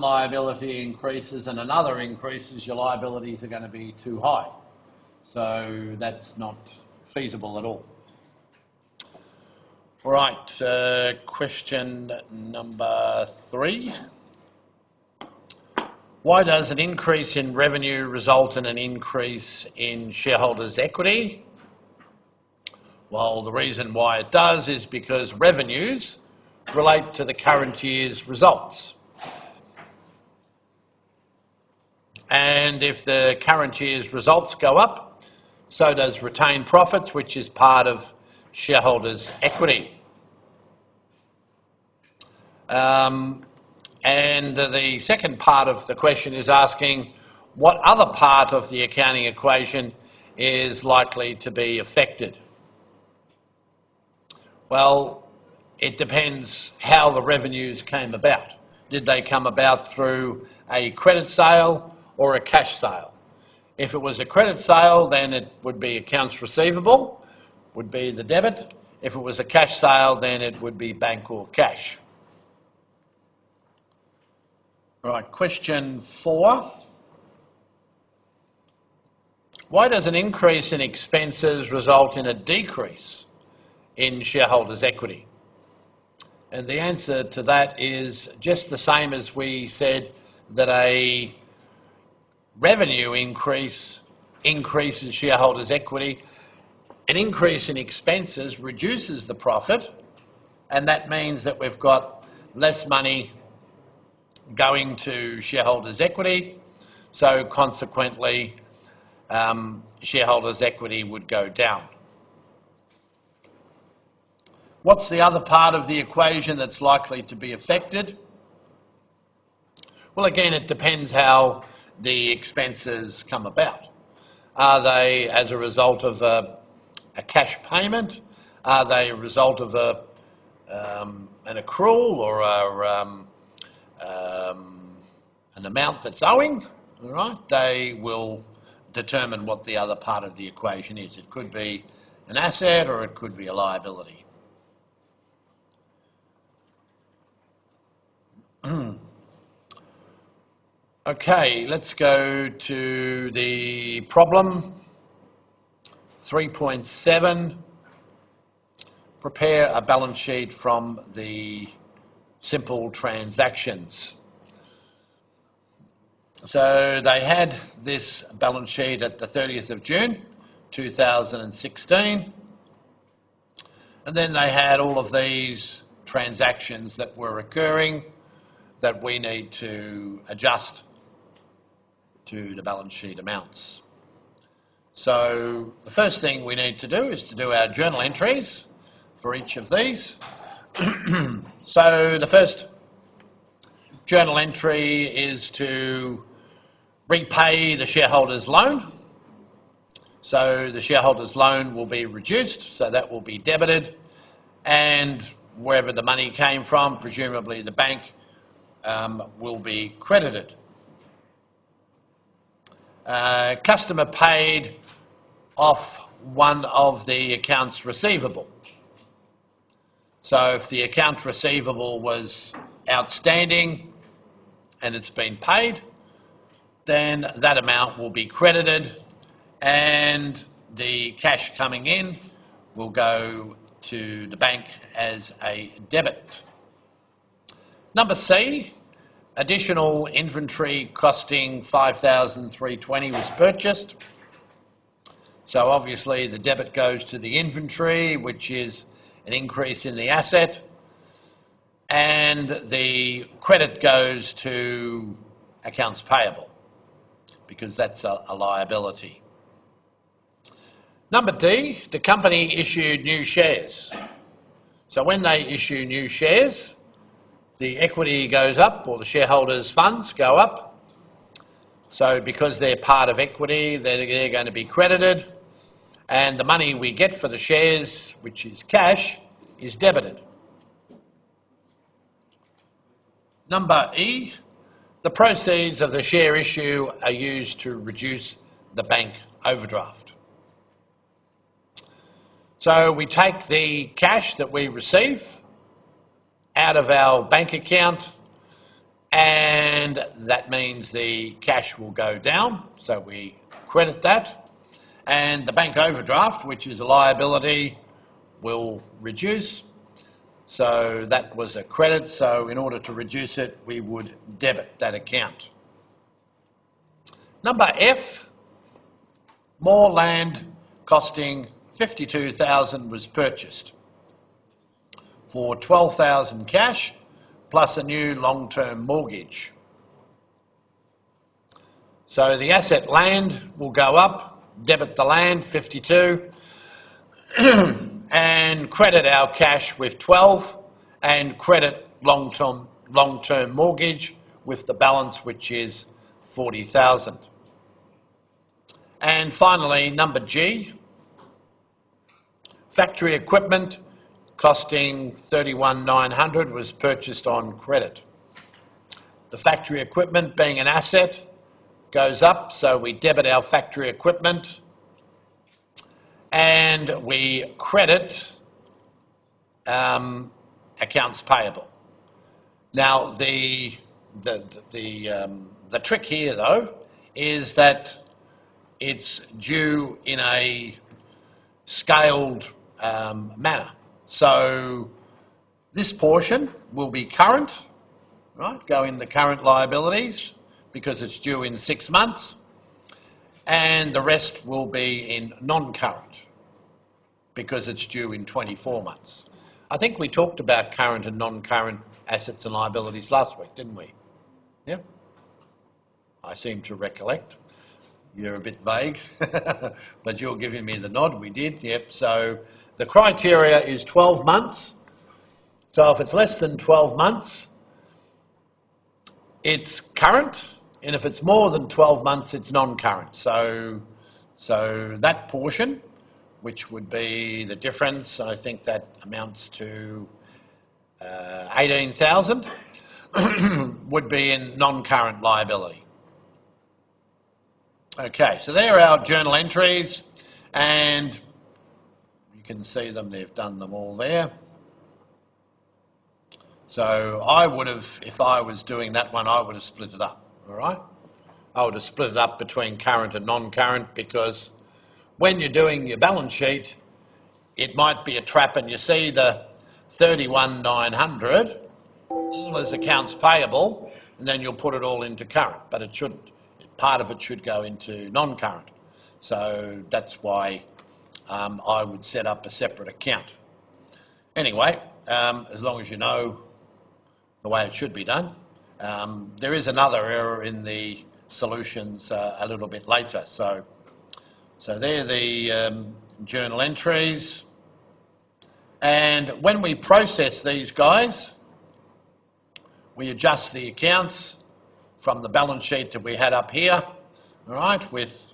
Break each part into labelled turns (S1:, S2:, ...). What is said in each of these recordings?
S1: liability increases and another increases, your liabilities are going to be too high. So that's not feasible at all. All right, question number 3. Why does an increase in revenue result in an increase in shareholders' equity? Well, the reason why it does is because revenues relate to the current year's results. And if the current year's results go up, so does retained profits, which is part of shareholders' equity. And the second part of the question is asking what other part of the accounting equation is likely to be affected. Well, it depends how the revenues came about. Did they come about through a credit sale or a cash sale? If it was a credit sale, then it would be accounts receivable, would be the debit. If it was a cash sale, then it would be bank or cash. Right, question 4. Why does an increase in expenses result in a decrease in shareholders' equity? And the answer to that is just the same as we said that a revenue increase increases shareholders' equity. An increase in expenses reduces the profit, and that means that we've got less money going to shareholders' equity, so consequently shareholders' equity would go down. What's the other part of the equation that's likely to be affected? Well, again, it depends how the expenses come about. Are they as a result of a cash payment? Are they a result of an accrual or an amount that's owing? All right, they will determine what the other part of the equation is. It could be an asset or it could be a liability. Okay, let's go to the problem. 3.7. Prepare a balance sheet from the simple transactions. So they had this balance sheet at the 30th of June 2016, and then they had all of these transactions that were occurring that we need to adjust to the balance sheet amounts. So the first thing we need to do is to do our journal entries for each of these. So the first journal entry is to repay the shareholders' loan. So the shareholders' loan will be reduced, so that will be debited, and wherever the money came from, presumably the bank, will be credited. Customer paid off one of the accounts receivable. So if the account receivable was outstanding and it's been paid, then that amount will be credited and the cash coming in will go to the bank as a debit. Number C, additional inventory costing $5,320 was purchased. So obviously the debit goes to the inventory, which is an increase in the asset, and the credit goes to accounts payable because that's a liability. Number D, the company issued new shares. So when they issue new shares, the equity goes up, or the shareholders' funds go up. So because they're part of equity, they're going to be credited, and the money we get for the shares, which is cash, is debited. Number E, the proceeds of the share issue are used to reduce the bank overdraft. So we take the cash that we receive out of our bank account and that means the cash will go down, so we credit that. And the bank overdraft, which is a liability, will reduce. So that was a credit, so in order to reduce it, we would debit that account. Number F, more land costing $52,000 was purchased for $12,000 cash plus a new long-term mortgage. So the asset land will go up, debit the land, 52, and credit our cash with 12, and credit long-term mortgage with the balance, which is 40,000. And finally, number G, factory equipment costing $31,900 was purchased on credit. The factory equipment, being an asset, goes up, so we debit our factory equipment and we credit accounts payable. Now, the trick here, though, is that it's due in a scaled manner. So this portion will be current, right? Go in the current liabilities because it's due in 6 months, and the rest will be in non-current because it's due in 24 months. I think we talked about current and non-current assets and liabilities last week, didn't we? Yeah? I seem to recollect. You're a bit vague, but you're giving me the nod. We did, yep. So the criteria is 12 months. So if it's less than 12 months, it's current, and if it's more than 12 months, it's non-current. So that portion, which would be the difference, I think that amounts to 18,000, would be in non-current liability. Okay, so there are our journal entries, and you can see them, they've done them all there. So I would have, if I was doing that one, I would have split it up, all right? I would have split it up between current and non-current, because when you're doing your balance sheet, it might be a trap and you see the 31,900 all as accounts payable, and then you'll put it all into current, but it shouldn't. Part of it should go into non-current. So that's why I would set up a separate account. Anyway, as long as you know the way it should be done. There is another error in the solutions a little bit later. So they're the journal entries. And when we process these guys, we adjust the accounts from the balance sheet that we had up here, all right, with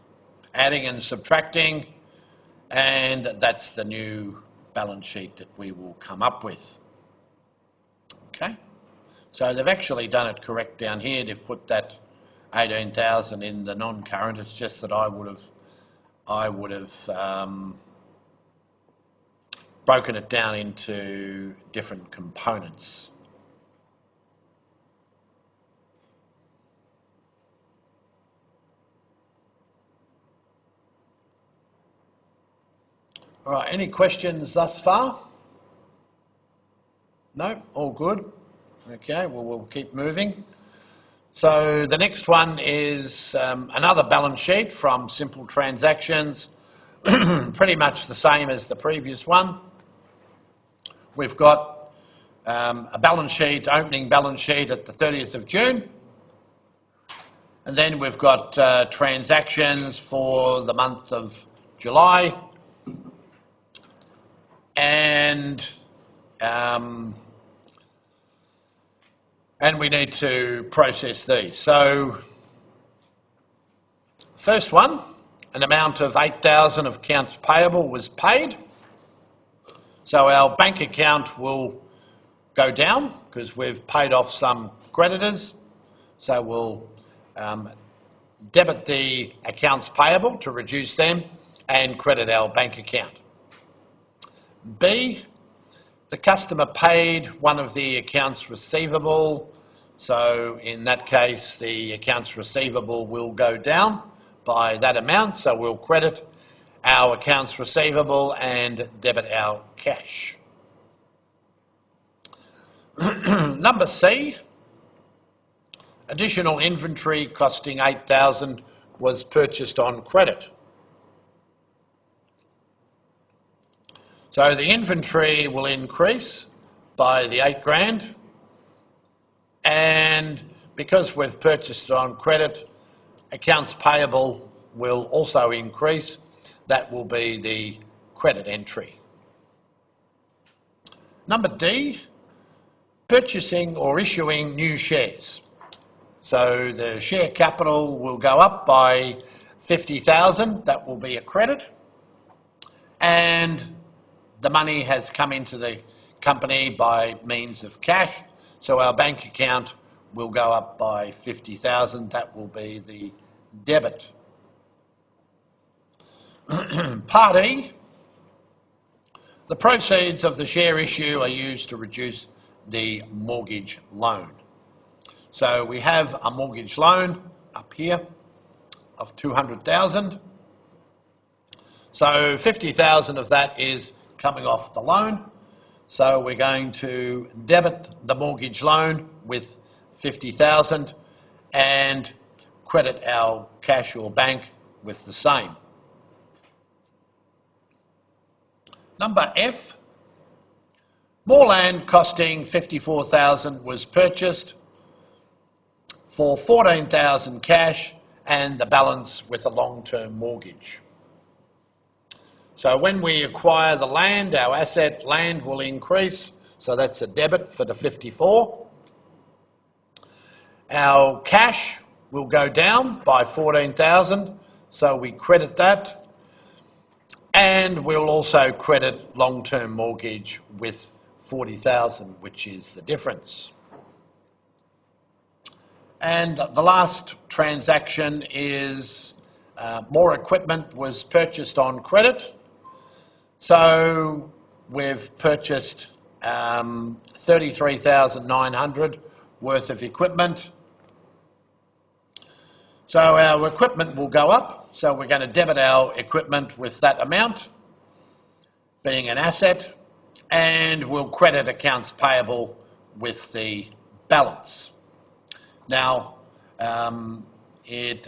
S1: adding and subtracting, and that's the new balance sheet that we will come up with. Okay, so they've actually done it correct down here. They've put that 18,000 in the non-current. It's just that I would have broken it down into different components. All right, any questions thus far? No, all good. Okay, well, we'll keep moving. So the next one is another balance sheet from Simple Transactions, pretty much the same as the previous one. We've got a balance sheet, opening balance sheet at the 30th of June. And then we've got transactions for the month of July. And we need to process these. So, first one, an amount of 8,000 of accounts payable was paid. So our bank account will go down because we've paid off some creditors. So we'll debit the accounts payable to reduce them and credit our bank account. B, the customer paid one of the accounts receivable So in that case, the accounts receivable will go down by that amount. So we'll credit our accounts receivable and debit our cash. Number C, additional inventory costing $8,000 was purchased on credit. So the inventory will increase by the $8,000, and because we've purchased it on credit, accounts payable will also increase. That will be the credit entry. Number D, purchasing or issuing new shares. So the share capital will go up by $50,000, that will be a credit, and the money has come into the company by means of cash, so our bank account will go up by $50,000, that will be the debit. Part E, the proceeds of the share issue are used to reduce the mortgage loan. So we have a mortgage loan up here of $200,000. So $50,000 of that is coming off the loan. So we're going to debit the mortgage loan with $50,000 and credit our cash or bank with the same. Number F, more land costing $54,000 was purchased for $14,000 cash and the balance with a long-term mortgage. So when we acquire the land, our asset land will increase, so that's a debit for the 54. Our cash will go down by $14,000, so we credit that, and we'll also credit long-term mortgage with $40,000, which is the difference. And the last transaction is more equipment was purchased on credit. So we've purchased $33,900 worth of equipment. So our equipment will go up. So we're going to debit our equipment with that amount, being an asset, and we'll credit accounts payable with the balance. Now, it's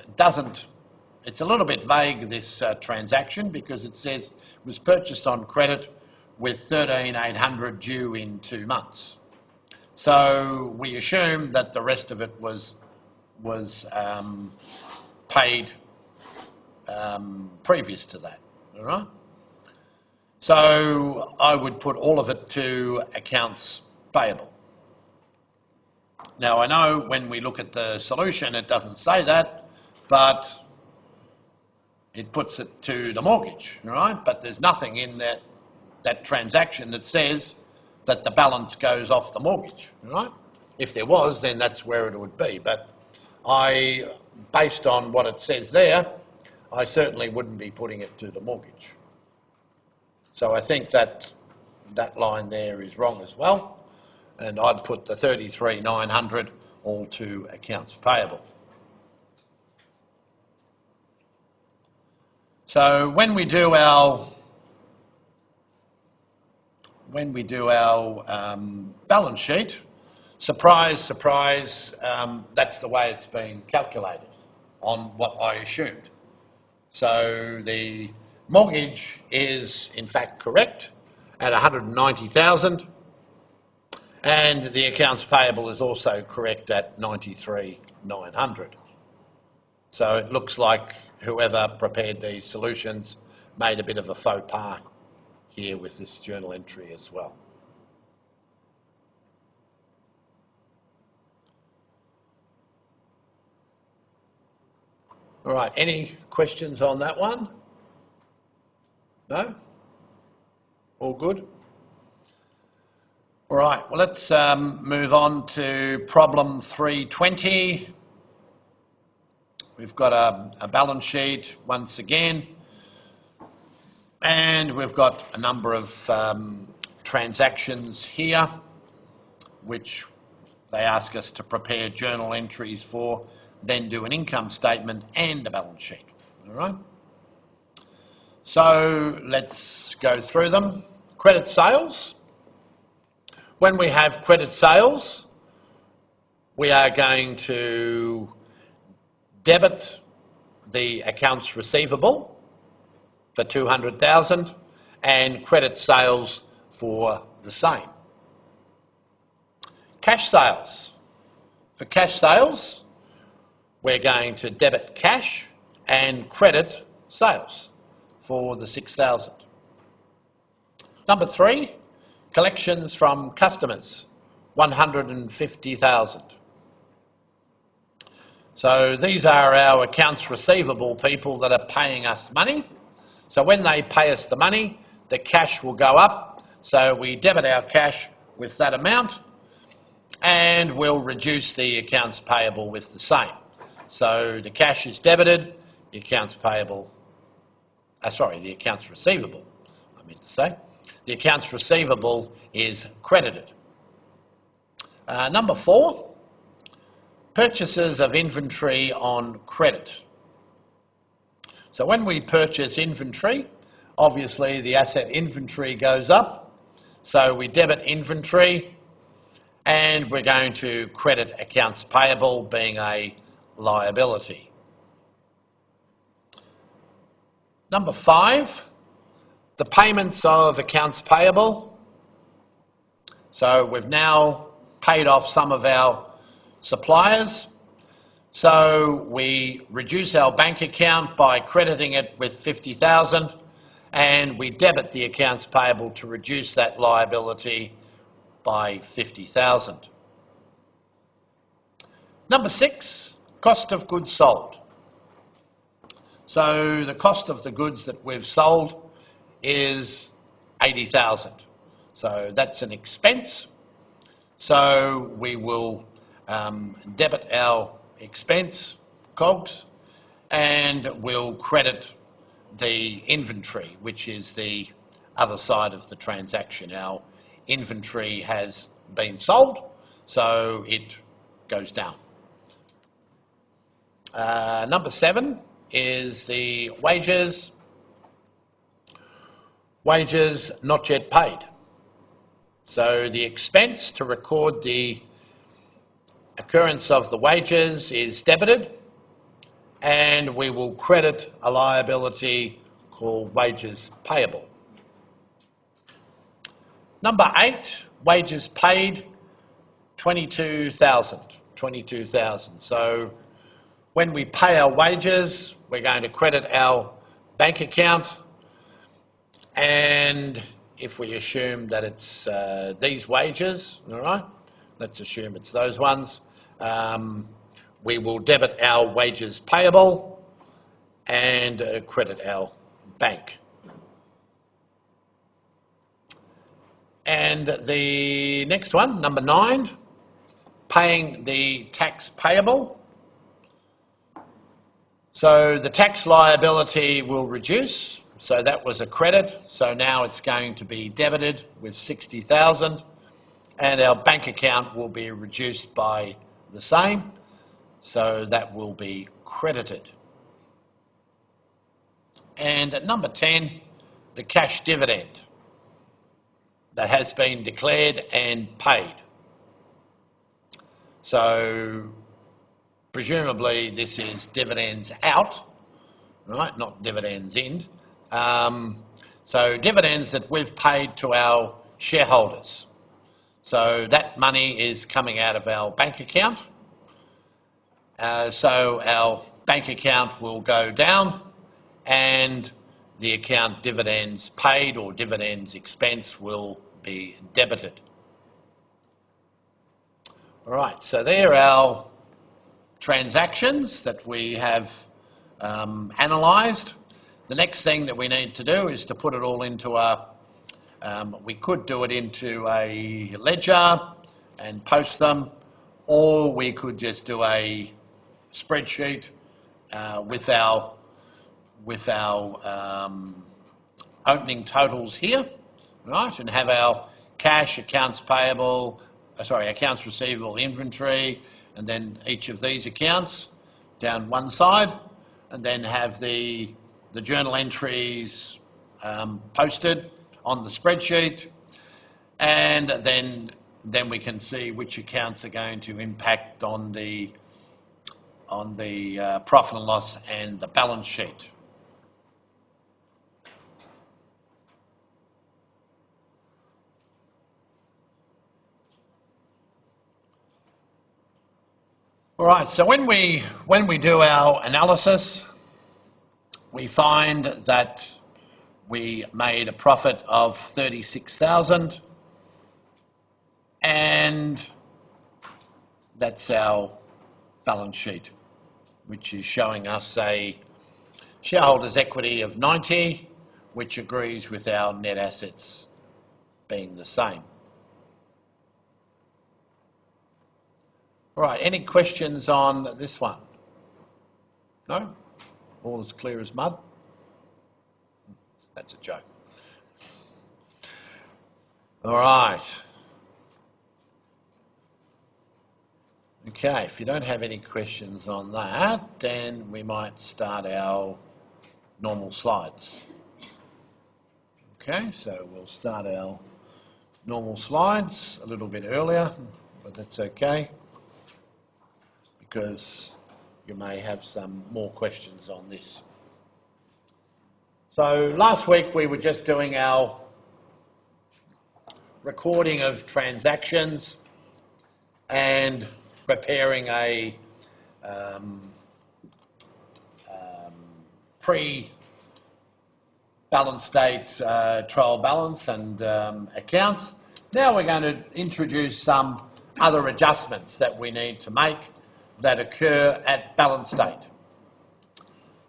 S1: a little bit vague, this transaction, because it says it was purchased on credit with $13,800 due in 2 months. So we assume that the rest of it was paid previous to that, all right? So I would put all of it to accounts payable. Now I know when we look at the solution it doesn't say that, but it puts it to the mortgage, all right? But there's nothing in that transaction that says that the balance goes off the mortgage, all right? If there was, then that's where it would be. But based on what it says there, I certainly wouldn't be putting it to the mortgage. So I think that line there is wrong as well, and I'd put the $33,900 all to accounts payable. So when we do our balance sheet, surprise, surprise, that's the way it's been calculated on what I assumed. So the mortgage is in fact correct at $190,000, and the accounts payable is also correct at $93,900. So it looks like whoever prepared these solutions made a bit of a faux pas here with this journal entry as well. All right, any questions on that one? No? All good? All right, well, let's move on to problem 320. We've got a balance sheet once again, and we've got a number of transactions here which they ask us to prepare journal entries for, then do an income statement and a balance sheet. All right? So let's go through them. Credit sales. When we have credit sales, we are going to debit the accounts receivable for 200,000 and credit sales for the same. Cash sales. For cash sales, we're going to debit cash and credit sales for the 6,000. Number 3, collections from customers, 150,000. So these are our accounts receivable people that are paying us money. So when they pay us the money, the cash will go up. So we debit our cash with that amount and we'll reduce the accounts payable with the same. So the cash is debited, the accounts payable, the accounts receivable, I meant to say. The accounts receivable is credited. Number 4, purchases of inventory on credit. So when we purchase inventory, obviously the asset inventory goes up. So we debit inventory and we're going to credit accounts payable being a liability. Number 5, the payments of accounts payable. So we've now paid off some of our suppliers. So we reduce our bank account by crediting it with 50,000 and we debit the accounts payable to reduce that liability by 50,000. Number 6, cost of goods sold. So the cost of the goods that we've sold is 80,000. So that's an expense. So we will debit our expense, COGS, and we'll credit the inventory, which is the other side of the transaction. Our inventory has been sold, so it goes down. Number 7 is the wages. Wages not yet paid. So the expense to record the occurrence of the wages is debited and we will credit a liability called wages payable. Number 8, wages paid, 22,000. So when we pay our wages, we're going to credit our bank account, and if we assume that it's these wages, all right, let's assume it's those ones, we will debit our wages payable and credit our bank. And the next one, number 9, paying the tax payable. So the tax liability will reduce. So that was a credit. So now it's going to be debited with 60,000 and our bank account will be reduced by the same. So that will be credited. And at number 10, the cash dividend that has been declared and paid. So presumably this is dividends out, right, not dividends in. So dividends that we've paid to our shareholders. So that money is coming out of our bank account. So our bank account will go down and the account dividends paid or dividends expense will be debited. All right, so there are our transactions that we have analysed. The next thing that we need to do is to put it all into we could do it into a ledger and post them, or we could just do a spreadsheet with our opening totals here, right, and have our cash, accounts payable, accounts receivable, inventory, and then each of these accounts down one side, and then have the journal entries posted on the spreadsheet, and then we can see which accounts are going to impact on the profit and loss and the balance sheet. All right, so when we do our analysis, we find that we made a profit of 36,000, and that's our balance sheet, which is showing us a shareholders' equity of 90, which agrees with our net assets being the same. All right, any questions on this one? No? All as clear as mud? That's a joke. All right. Okay, if you don't have any questions on that, then we might start our normal slides. Okay, so we'll start our normal slides a little bit earlier, but that's okay, because you may have some more questions on this. So last week we were just doing our recording of transactions and preparing a pre-balance date trial balance and accounts. Now we're going to introduce some other adjustments that we need to make that occur at balance date.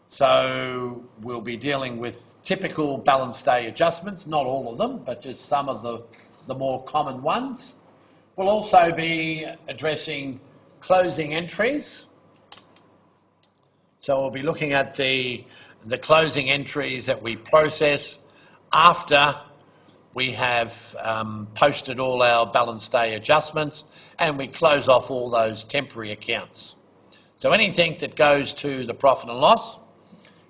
S1: So we'll be dealing with typical balance day adjustments, not all of them, but just some of the more common ones. We'll also be addressing closing entries. So we'll be looking at the closing entries that we process after we have posted all our balance day adjustments, and we close off all those temporary accounts. So anything that goes to the profit and loss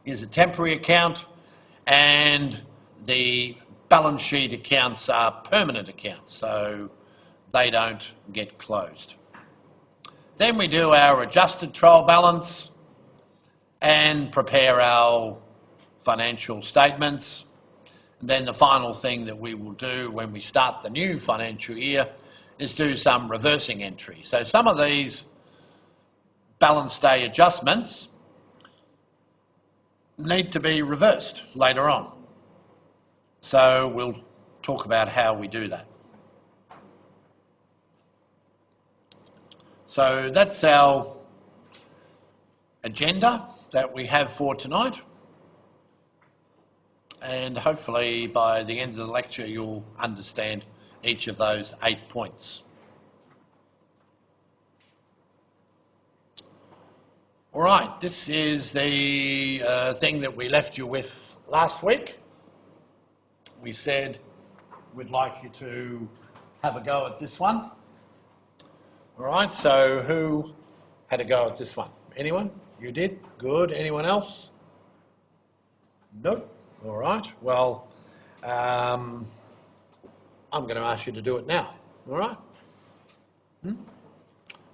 S1: is a temporary account, and the balance sheet accounts are permanent accounts, so they don't get closed. Then we do our adjusted trial balance and prepare our financial statements. And then the final thing that we will do when we start the new financial year is do some reversing entries. So some of these balance day adjustments need to be reversed later on. So we'll talk about how we do that. So that's our agenda that we have for tonight. And hopefully by the end of the lecture you'll understand each of those 8 points. All right, this is the thing that we left you with last week. We said we'd like you to have a go at this one. All right, so who had a go at this one? Anyone? You did? Good. Anyone else? Nope. All right, well, I'm going to ask you to do it now, all right? I'm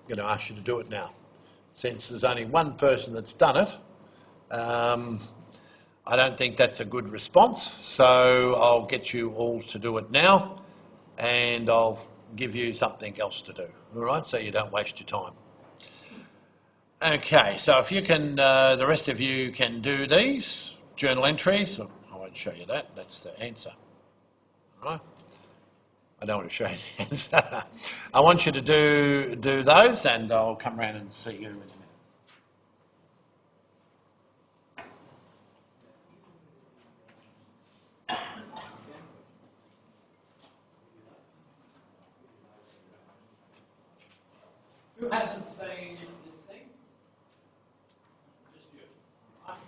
S1: going to ask you to do it now. Since there's only one person that's done it, I don't think that's a good response, so I'll get you all to do it now, and I'll give you something else to do, all right, so you don't waste your time. Okay, so if you can, the rest of you can do these journal entries. I won't show you that, that's the answer, all right? I don't want to show you the answer. I want you to do those, and I'll come around and see you in a minute. Who hasn't seen this thing? Just you. Right.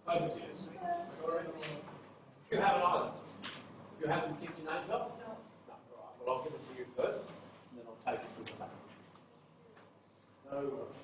S1: Both of you. You haven't either. You haven't ticked your names off? No. No. All right. Well, I'll give it to you first, and then I'll take it to the back. No worries.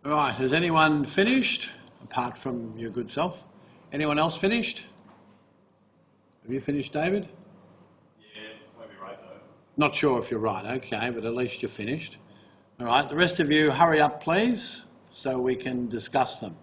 S1: All right, has anyone finished, apart from your good self? Anyone else finished? Have you finished, David?
S2: Yeah, might be right though.
S1: Not sure if you're right, okay, but at least you're finished. All right, the rest of you, hurry up, please, so we can discuss them.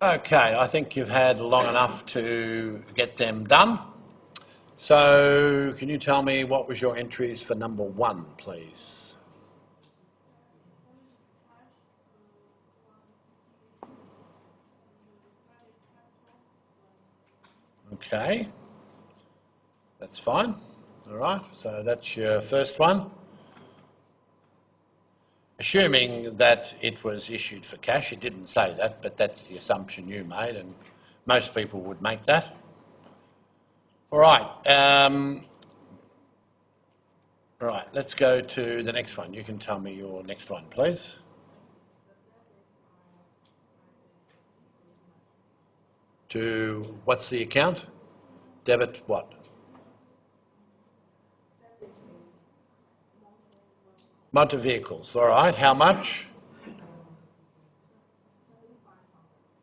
S1: Okay, I think you've had long enough to get them done. So, can you tell me what was your entries for number 1, please? Okay, that's fine. All right, so that's your first one. Assuming that it was issued for cash, it didn't say that, but that's the assumption you made, and most people would make that. All right, let's go to the next one. You can tell me your next one, please. To, what's the account? Debit what? Motor vehicles, all right, how much?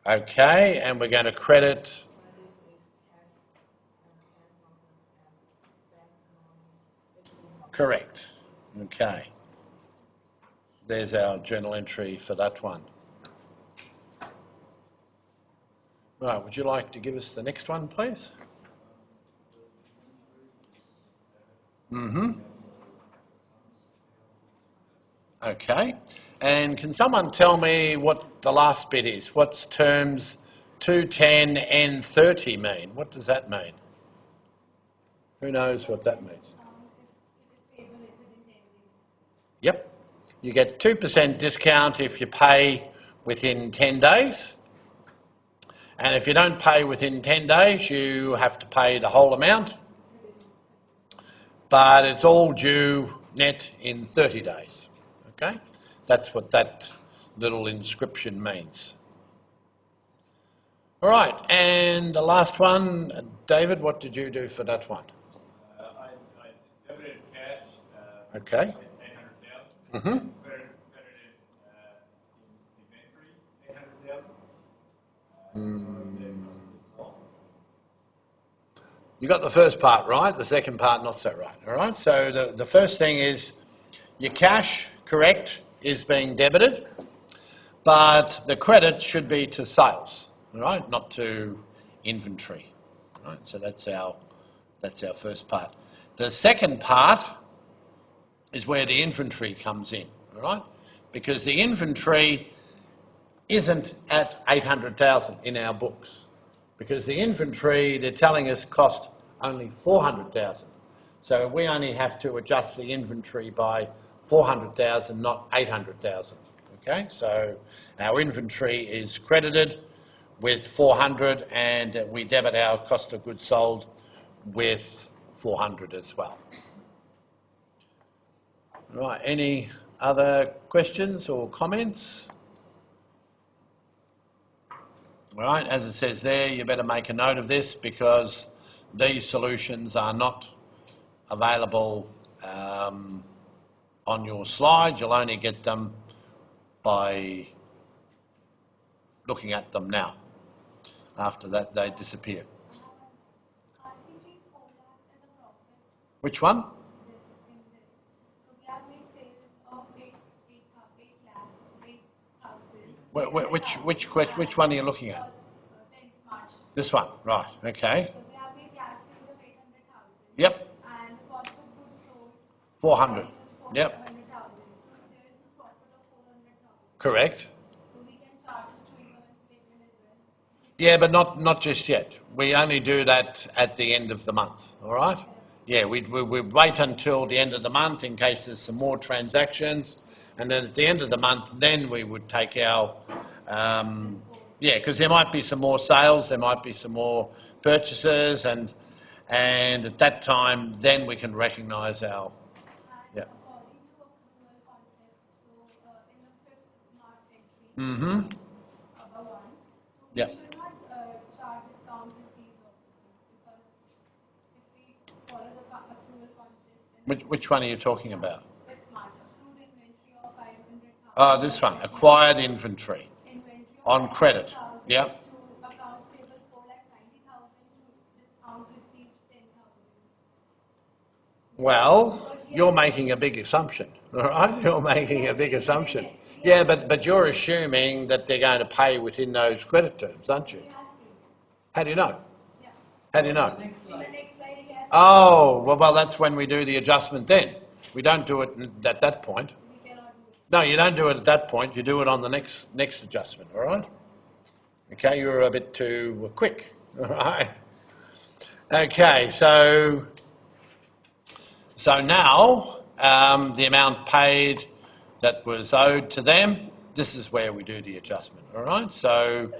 S1: Okay, and we're going to credit. Correct. Okay. There's our journal entry for that one. Right, would you like to give us the next one, please? Okay. And can someone tell me what the last bit is? What's terms 210 and 30 mean? What does that mean? Who knows what that means? Yep. You get 2% discount if you pay within 10 days. And if you don't pay within 10 days, you have to pay the whole amount. But it's all due net in 30 days. Okay? That's what that little inscription means. All right, and the last one, David, what did you do for that one?
S2: I debited cash.
S1: Okay.
S2: 800,000. Credited inventory 800,000.
S1: You got the first part right, the second part not so right. All right, so the first thing is your cash, correct, is being debited, but the credit should be to sales, all right, not to inventory. All right, so that's our first part. The second part is where the inventory comes in, all right, because the inventory isn't at 800,000 in our books, because the inventory they're telling us cost only 400,000. So we only have to adjust the inventory by 400,000, not 800,000. Okay, so our inventory is credited with 400, and we debit our cost of goods sold with 400 as well. Right, any other questions or comments? All right, as it says there, you better make a note of this because these solutions are not available on your slide. You'll only get them by looking at them now. After that, they disappear. Which one? Which one are you looking at? This one, right, okay. Yep. 400, yep. Correct. Yeah, but not just yet. We only do that at the end of the month, all right? Yeah, we wait until the end of the month in case there's some more transactions, and then at the end of the month, then we would take our, yeah, because there might be some more sales, there might be some more purchases, and at that time, then we can recognise our, yeah. Mm-hmm. Yeah. Which one are you talking about? Oh, this one, acquired inventory on credit. Yeah. Well, you're making a big assumption, all right? You're making a big assumption. Yeah, but you're assuming that they're going to pay within those credit terms, aren't you? How do you know? How do you know? Oh, well, that's when we do the adjustment then. We don't do it at that point. No, you don't do it at that point. You do it on the next adjustment, all right? Okay, you're a bit too quick, all right? Okay, so now the amount paid that was owed to them, this is where we do the adjustment, all right? So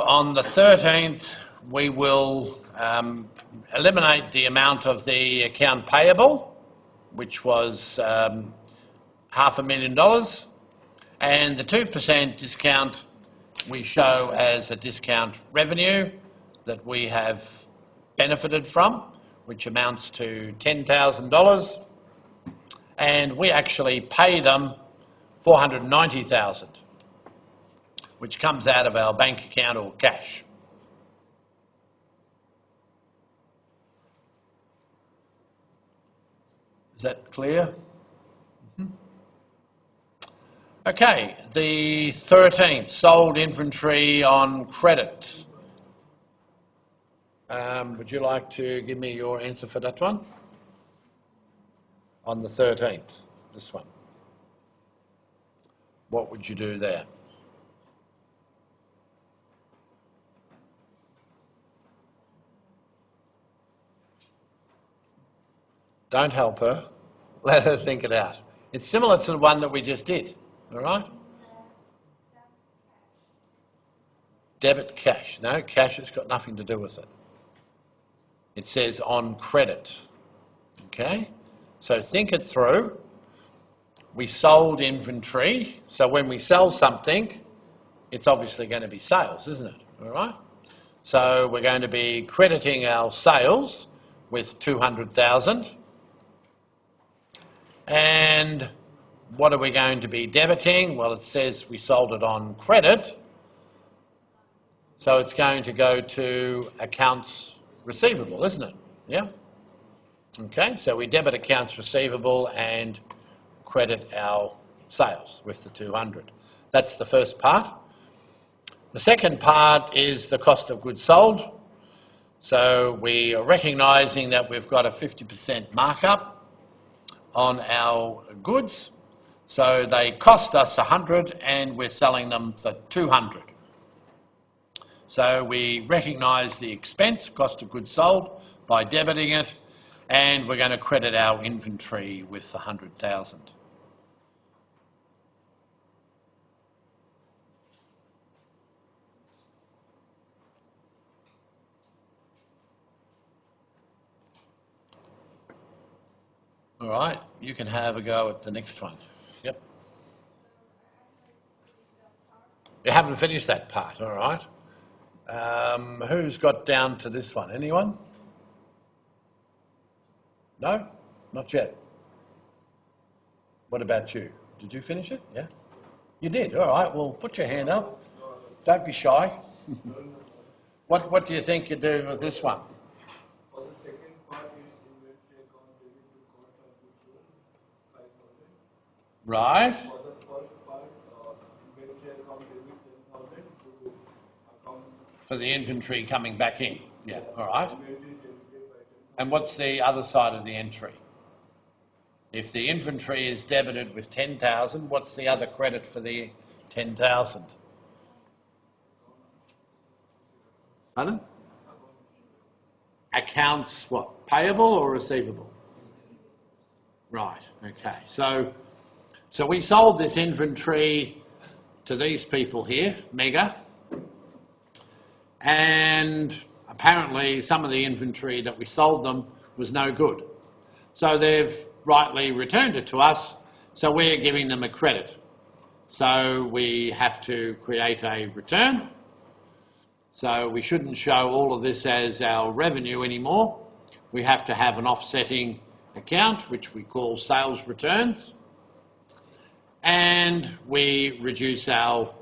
S1: on the 13th, we will eliminate the amount of the account payable, which was $500,000, and the 2% discount we show as a discount revenue that we have benefited from, which amounts to $10,000, and we actually pay them $490,000, which comes out of our bank account or cash. Is that clear? Mm-hmm. Okay, the 13th, sold inventory on credit. Would you like to give me your answer for that one? On the 13th, this one. What would you do there? Don't help her. Let her think it out. It's similar to the one that we just did, all right? Debit cash. No, cash has got nothing to do with it. It says on credit, okay? So think it through. We sold inventory, so when we sell something, it's obviously going to be sales, isn't it? All right? So we're going to be crediting our sales with $200,000. And what are we going to be debiting? Well, it says we sold it on credit, so it's going to go to accounts receivable, isn't it? Yeah? Okay, so we debit accounts receivable and credit our sales with the 200. That's the first part. The second part is the cost of goods sold. So we are recognising that we've got a 50% markup on our goods. So they cost us 100 and we're selling them for 200. So we recognise the expense, cost of goods sold, by debiting it, and we're going to credit our inventory with 100,000. All right, you can have a go at the next one. Yep. You haven't finished that part, all right. Who's got down to this one? Anyone? No? Not yet. What about you? Did you finish it? Yeah? You did? All right, well, put your hand up. Don't be shy. What do you think you do with this one?
S2: For the second part is inventory account debit to cost of goods sold, 5,000.
S1: Right.
S2: For the first part, inventory account debit 10,000 to account
S1: For the inventory coming back in. Yeah, all right.
S2: inventory debited by 10,000.
S1: And what's the other side of the entry? If the inventory is debited with 10,000, what's the other credit for the 10,000? Pardon? Accounts what? Payable or receivable? Right, okay. So we sold this inventory to these people here, Mega, and apparently some of the inventory that we sold them was no good. So they've rightly returned it to us, so we're giving them a credit. So we have to create a return. So we shouldn't show all of this as our revenue anymore. We have to have an offsetting account, which we call sales returns. And we reduce our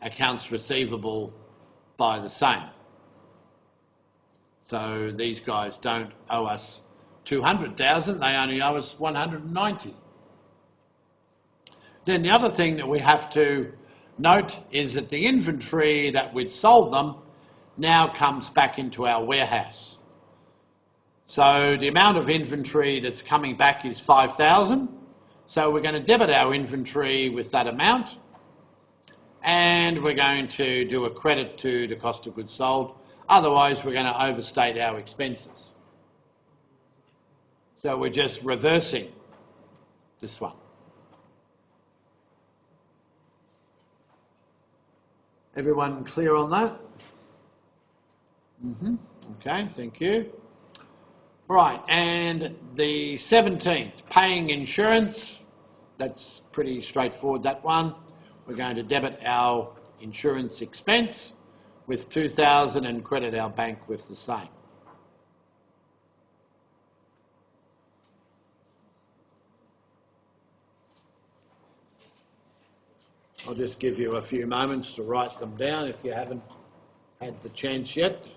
S1: accounts receivable by the same. So these guys don't owe us 200,000, they only owe us 190. Then the other thing that we have to note is that the inventory that we'd sold them now comes back into our warehouse. So the amount of inventory that's coming back is 5,000. So we're going to debit our inventory with that amount, and we're going to do a credit to the cost of goods sold. Otherwise, we're going to overstate our expenses. So we're just reversing this one. Everyone clear on that? Okay, thank you. Right, and the 17th, paying insurance. That's pretty straightforward, that one. We're going to debit our insurance expense with 2,000 and credit our bank with the same. I'll just give you a few moments to write them down if you haven't had the chance yet,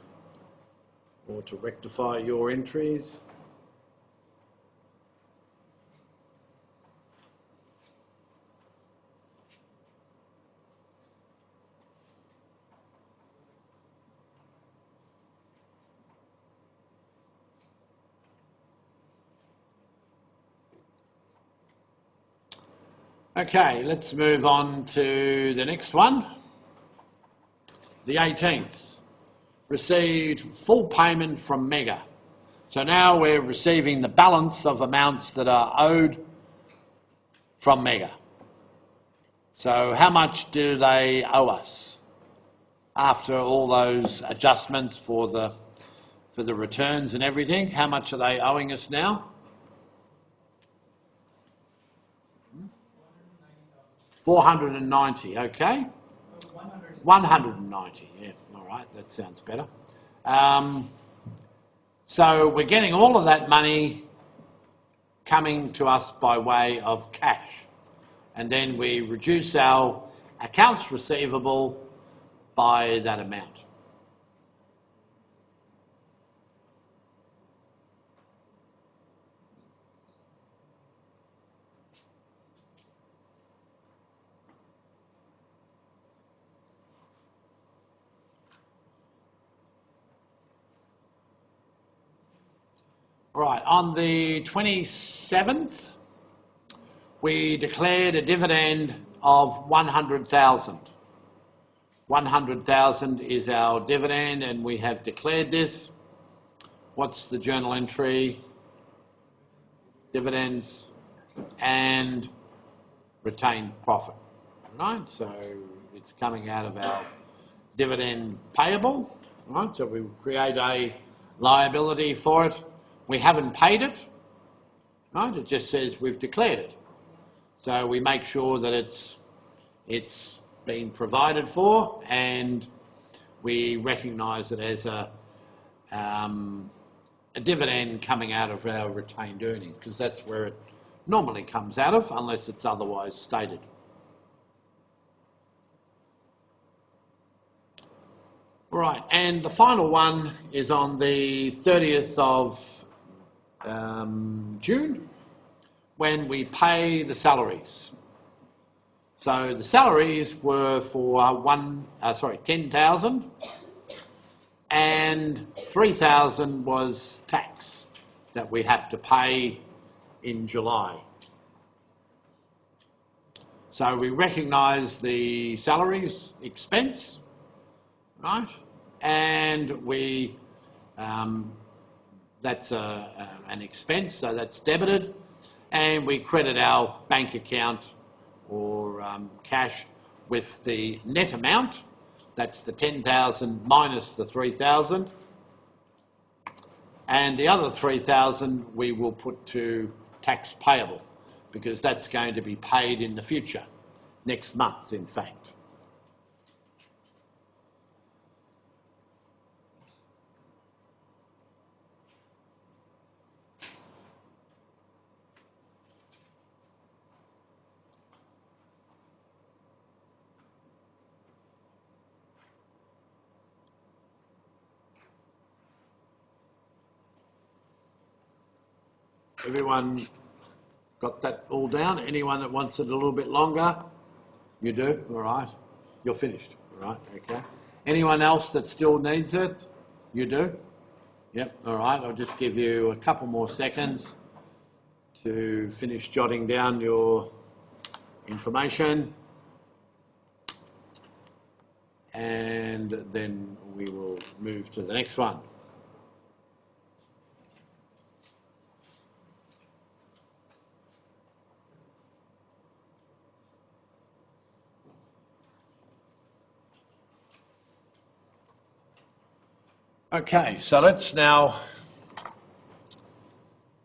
S1: or to rectify your entries. Okay, let's move on to the next one. The 18th, received full payment from Mega. So now we're receiving the balance of amounts that are owed from Mega. So how much do they owe us after all those adjustments for the returns and everything? How much are they owing us now? 490, okay. 190, yeah, all right, that sounds better. So we're getting all of that money coming to us by way of cash. And then we reduce our accounts receivable by that amount. Right, on the 27th, we declared a dividend of 100,000. 100,000 is our dividend, and we have declared this. What's the journal entry? Dividends and retained profit. Right, so it's coming out of our dividend payable. Right, so we create a liability for it. We haven't paid it, right? It just says we've declared it. So we make sure that it's been provided for, and we recognise it as a dividend coming out of our retained earnings, because that's where it normally comes out of, unless it's otherwise stated. Right, and the final one is on the 30th of June, when we pay the salaries. So the salaries were for 10,000, and 3,000 was tax that we have to pay in July. So we recognise the salaries expense, right? And we that's an expense, so that's debited, and we credit our bank account or cash with the net amount. That's the 10,000 minus the 3,000, and the other 3,000 we will put to tax payable, because that's going to be paid in the future, next month in fact. Everyone got that all down? Anyone that wants it a little bit longer? You do? All right. You're finished. All right. Okay. Anyone else that still needs it? You do? Yep. All right. I'll just give you a couple more seconds to finish jotting down your information, and then we will move to the next one. Okay, so let's now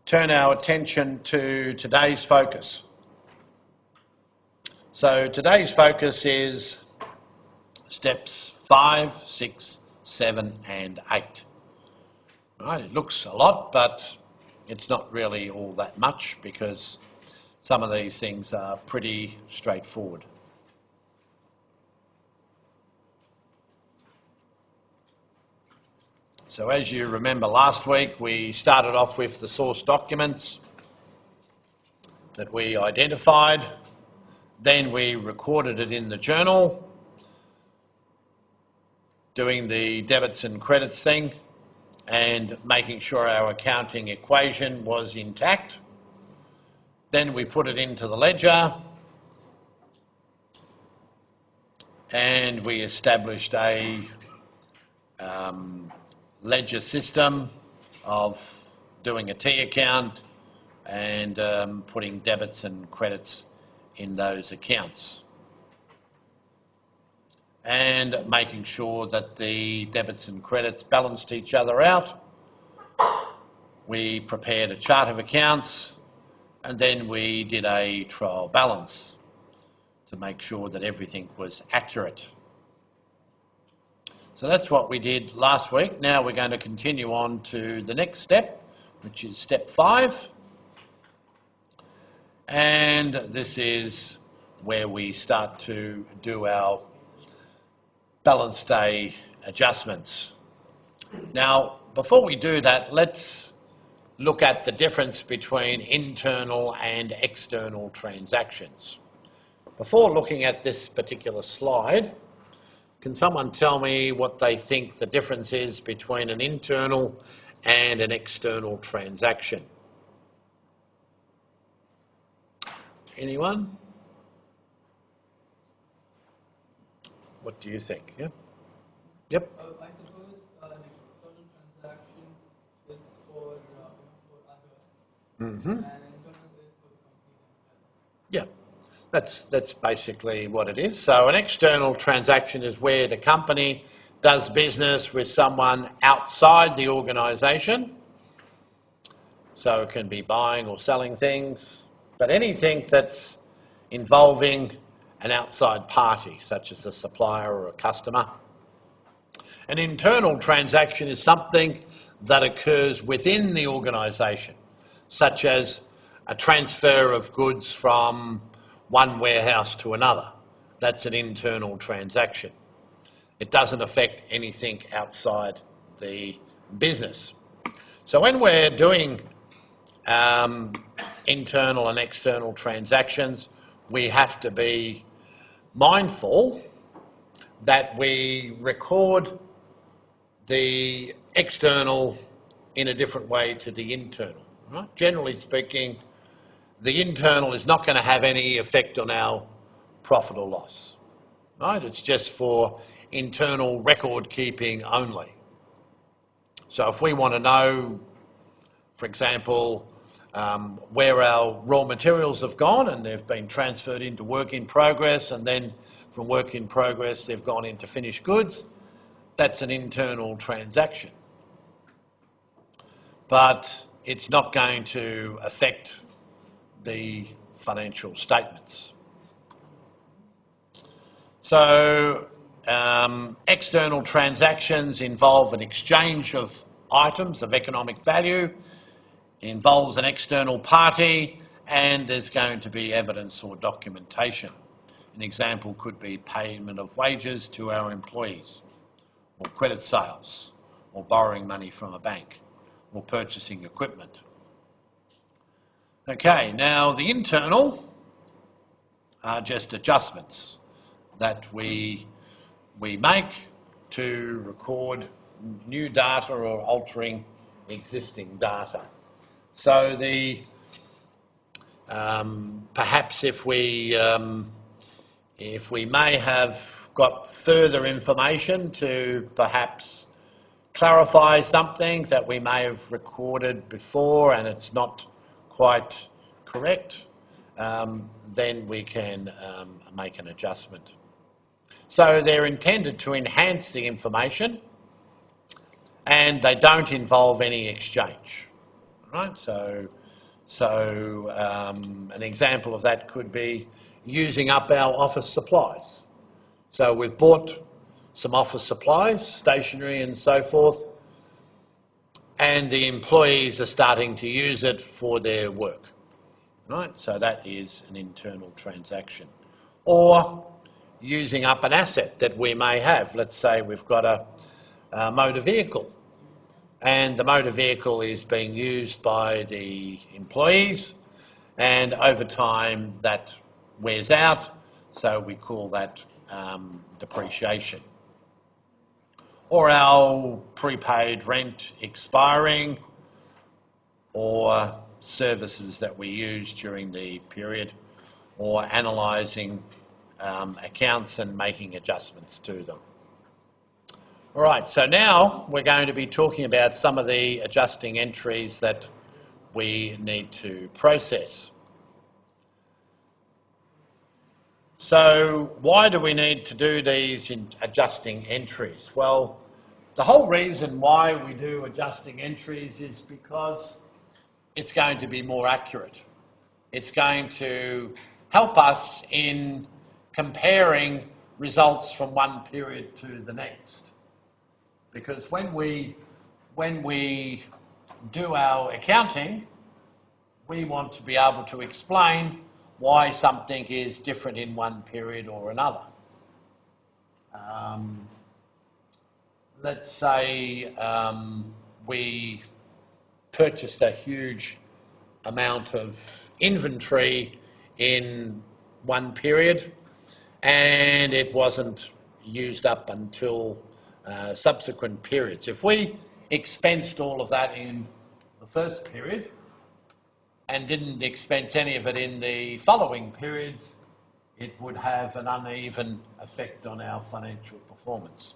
S1: turn our attention to today's focus. So today's focus is steps 5, 6, 7 and 8. Right, it looks a lot, but it's not really all that much, because some of these things are pretty straightforward. So as you remember last week, we started off with the source documents that we identified. Then we recorded it in the journal, doing the debits and credits thing and making sure our accounting equation was intact. Then we put it into the ledger and we established a ledger system of doing a T account and putting debits and credits in those accounts, and making sure that the debits and credits balanced each other out. We prepared a chart of accounts, and then we did a trial balance to make sure that everything was accurate. So that's what we did last week. Now we're going to continue on to the next step, which is step 5. And this is where we start to do our balance day adjustments. Now, before we do that, let's look at the difference between internal and external transactions. Before looking at this particular slide, can someone tell me what they think the difference is between an internal and an external transaction? Anyone? What do you think? Yeah? Yep.
S2: I suppose an external transaction is for others, and internal is for the company themselves.
S1: Yeah. That's basically what it is. So an external transaction is where the company does business with someone outside the organisation. So it can be buying or selling things, but anything that's involving an outside party, such as a supplier or a customer. An internal transaction is something that occurs within the organisation, such as a transfer of goods from one warehouse to another. That's an internal transaction. It doesn't affect anything outside the business. So when we're doing internal and external transactions, we have to be mindful that we record the external in a different way to the internal. Right? Generally speaking, the internal is not going to have any effect on our profit or loss. Right? It's just for internal record keeping only. So if we want to know, for example, where our raw materials have gone and they've been transferred into work in progress, and then from work in progress they've gone into finished goods, that's an internal transaction. But it's not going to affect the financial statements. So external transactions involve an exchange of items of economic value, involves an external party, and there's going to be evidence or documentation. An example could be payment of wages to our employees, or credit sales, or borrowing money from a bank, or purchasing equipment. Okay, now the internal are just adjustments that we make to record new data or altering existing data. So the perhaps if we may have got further information to perhaps clarify something that we may have recorded before and it's not quite correct, then we can make an adjustment. So they're intended to enhance the information and they don't involve any exchange. Right? So an example of that could be using up our office supplies. So we've bought some office supplies, stationery and so forth, and the employees are starting to use it for their work. Right? So that is an internal transaction. Or using up an asset that we may have. Let's say we've got a motor vehicle and the motor vehicle is being used by the employees and over time that wears out, so we call that depreciation. Or our prepaid rent expiring, or services that we use during the period, or analysing accounts and making adjustments to them. All right, so now we're going to be talking about some of the adjusting entries that we need to process. So why do we need to do these adjusting entries? Well, the whole reason why we do adjusting entries is because it's going to be more accurate. It's going to help us in comparing results from one period to the next. Because when we do our accounting, we want to be able to explain why something is different in one period or another. Let's say we purchased a huge amount of inventory in one period and it wasn't used up until subsequent periods. If we expensed all of that in the first period and didn't expense any of it in the following periods, it would have an uneven effect on our financial performance.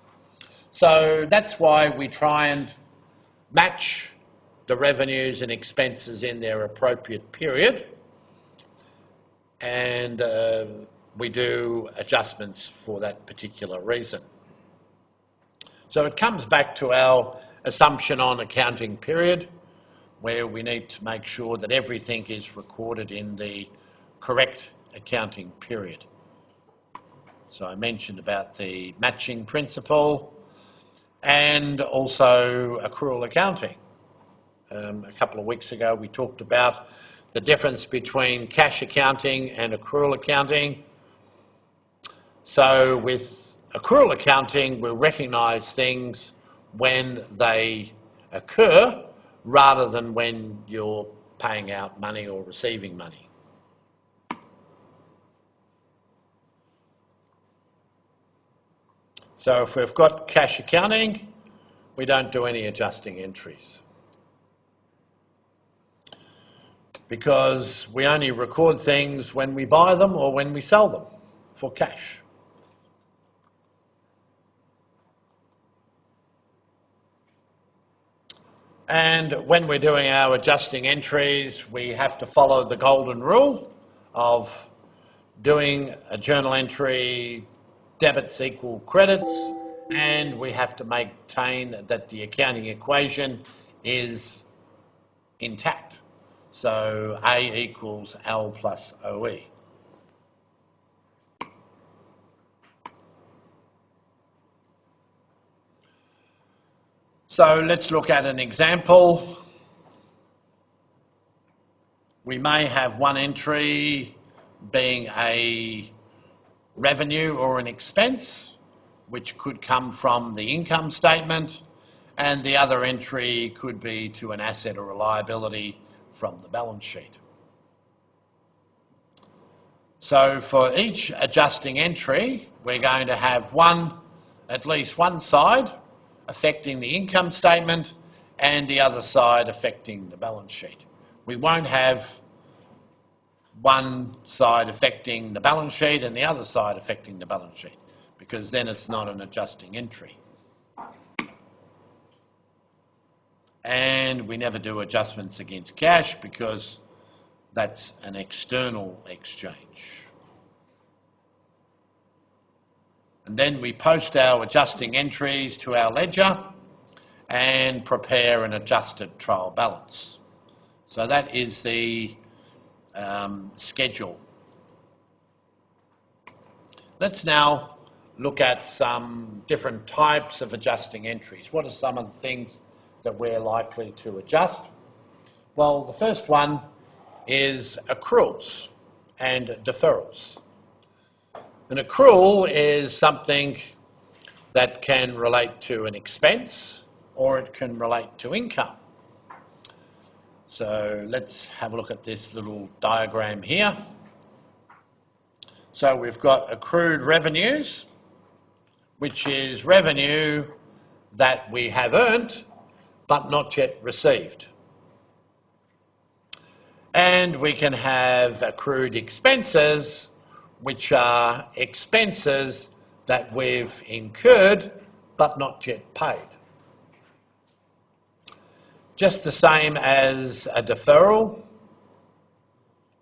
S1: So that's why we try and match the revenues and expenses in their appropriate period, and we do adjustments for that particular reason. So it comes back to our assumption on accounting period, where we need to make sure that everything is recorded in the correct accounting period. So I mentioned about the matching principle, and also accrual accounting. A couple of weeks ago we talked about the difference between cash accounting and accrual accounting. So with accrual accounting, we recognise things when they occur rather than when you're paying out money or receiving money. So if we've got cash accounting, we don't do any adjusting entries, because we only record things when we buy them or when we sell them for cash. And when we're doing our adjusting entries, we have to follow the golden rule of doing a journal entry, debits equal credits, and we have to maintain that the accounting equation is intact. So A equals L plus OE. So let's look at an example. We may have one entry being a revenue or an expense, which could come from the income statement, and the other entry could be to an asset or a liability from the balance sheet. So for each adjusting entry, we're going to have at least one side affecting the income statement and the other side affecting the balance sheet. We won't have one side affecting the balance sheet and the other side affecting the balance sheet, because then it's not an adjusting entry. And we never do adjustments against cash because that's an external exchange. And then we post our adjusting entries to our ledger and prepare an adjusted trial balance. So that is the schedule. Let's now look at some different types of adjusting entries. What are some of the things that we're likely to adjust? Well, the first one is accruals and deferrals. An accrual is something that can relate to an expense or it can relate to income. So let's have a look at this little diagram here. So we've got accrued revenues, which is revenue that we have earned but not yet received. And we can have accrued expenses, which are expenses that we've incurred but not yet paid. Just the same as a deferral,